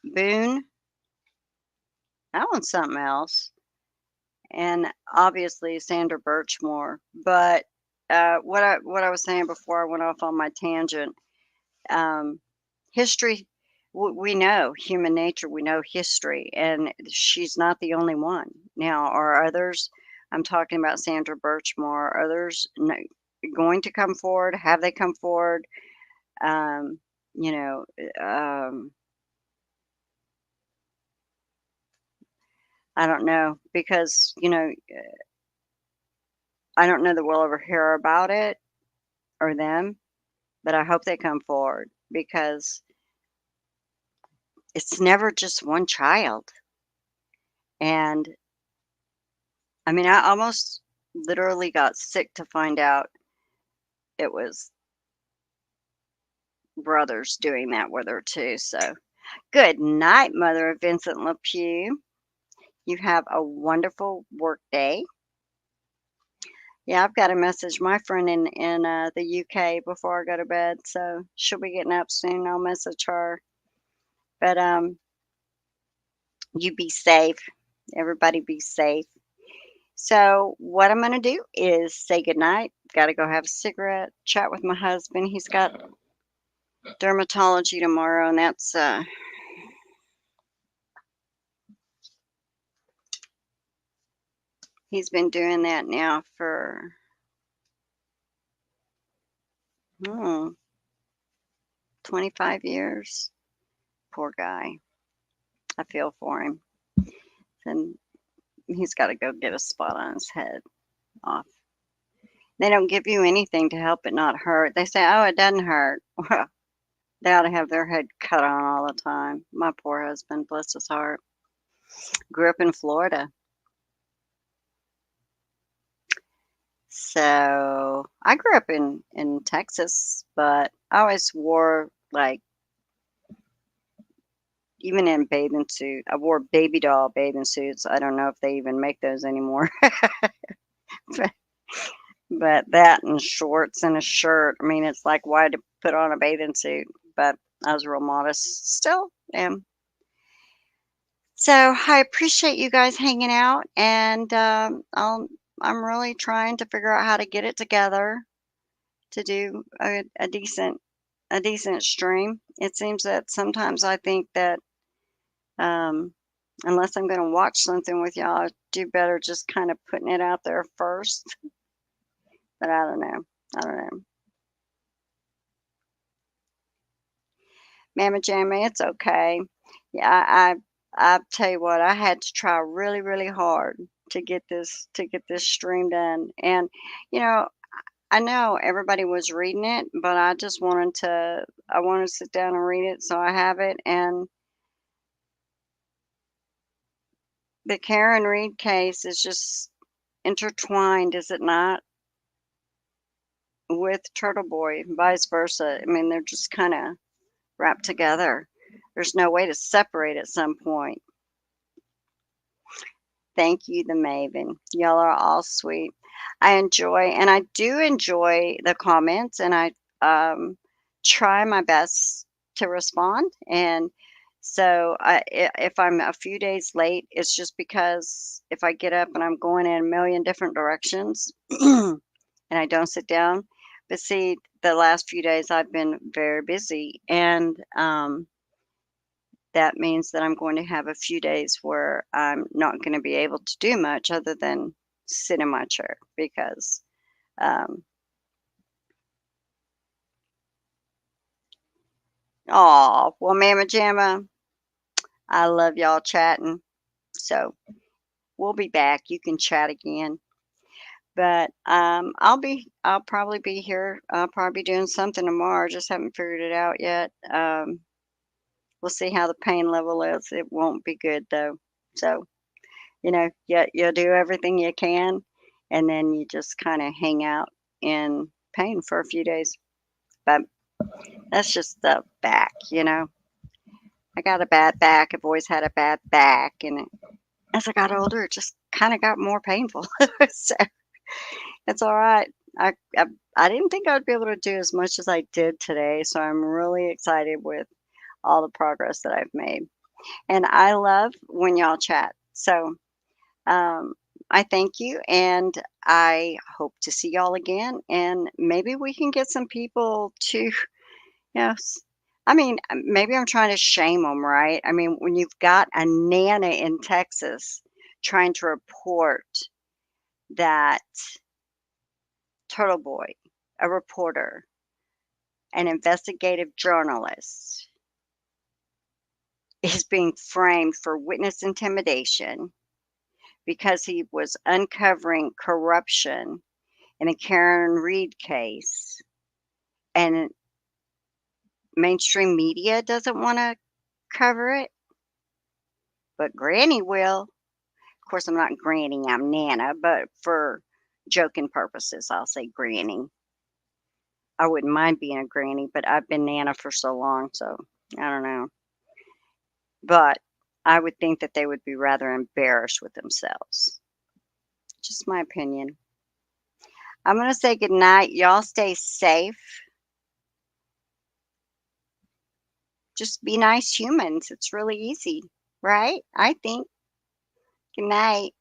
Boone, that one's something else, and obviously Sandra Birchmore. But what I was saying before I went off on my tangent, um, history. We know human nature. We know history, and she's not the only one. Now, are others? I'm talking about Sandra Birchmore. Are others going to come forward? Have they come forward? Um, you know, um, I don't know because I don't know that we'll ever hear about it or them, but I hope they come forward because it's never just one child. And I mean, I almost literally got sick to find out it was brothers doing that with her too. So, good night, Mother of Vincent LePew. You have a wonderful work day. Yeah, I've got to message my friend in the UK before I go to bed, so she'll be getting up soon. I'll message her. But you be safe. Everybody be safe. So what I'm gonna do is say goodnight. Got to go have a cigarette, chat with my husband. He's got dermatology tomorrow, and he's been doing that now for hmm, 25 years. Poor guy. I feel for him. And he's got to go get a spot on his head off. They don't give you anything to help it not hurt. They say, "Oh, it doesn't hurt." Well, they ought to have their head cut on all the time. My poor husband, bless his heart, grew up in Florida. So I grew up in Texas, but I always wore like even in bathing suit. I wore baby doll bathing suits. I don't know if they even make those anymore. but, but that and shorts and a shirt. I mean, it's like why to put on a bathing suit? But I was real modest. Still am. So I appreciate you guys hanging out, and I'm really trying to figure out how to get it together to do a decent stream. It seems that sometimes I think that um, unless I'm going to watch something with y'all, I do better just kind of putting it out there first. But I don't know. I don't know. Mamma Jamma, it's okay. Yeah, I tell you what, I had to try really, really hard to get this stream done. And you know, I know everybody was reading it, but I wanted to sit down and read it, so I have it. And the Karen Reed case is just intertwined, is it not, with Turtle Boy, and vice versa. I mean, they're just kind of wrapped together. There's no way to separate at some point. Thank you, the Maven. Y'all are all sweet. I do enjoy the comments, and I try my best to respond. And so, if I'm a few days late, it's just because if I get up and I'm going in a million different directions and I don't sit down. But see, the last few days I've been very busy, and that means that I'm going to have a few days where I'm not going to be able to do much other than sit in my chair because, um, oh, well, Mama Jamma, I love y'all chatting. So we'll be back. You can chat again. But I'll probably be here. I'll probably be doing something tomorrow. Just haven't figured it out yet. We'll see how the pain level is. It won't be good though. So, you do everything you can, and then you just kind of hang out in pain for a few days. But that's just the back. I got a bad back. I've always had a bad back, and as I got older, it just kind of got more painful. So it's all right. I, I I didn't think I would be able to do as much as I did today, so I'm really excited with all the progress that I've made. And I love when y'all chat. So Um, I thank you, and I hope to see y'all again. And maybe we can get some people to, I mean, maybe I'm trying to shame them, right? I mean, when you've got a Nana in Texas trying to report that Turtle Boy, a reporter, an investigative journalist, is being framed for witness intimidation because he was uncovering corruption in a Karen Reed case, and mainstream media doesn't want to cover it, but Granny will. Of course, I'm not Granny, I'm Nana, but for joking purposes, I'll say Granny. I wouldn't mind being a Granny, but I've been Nana for so long, so I don't know. But I would think that they would be rather embarrassed with themselves. Just my opinion. I'm going to say good night. Y'all stay safe. Just be nice humans. It's really easy, right? I think. Good night.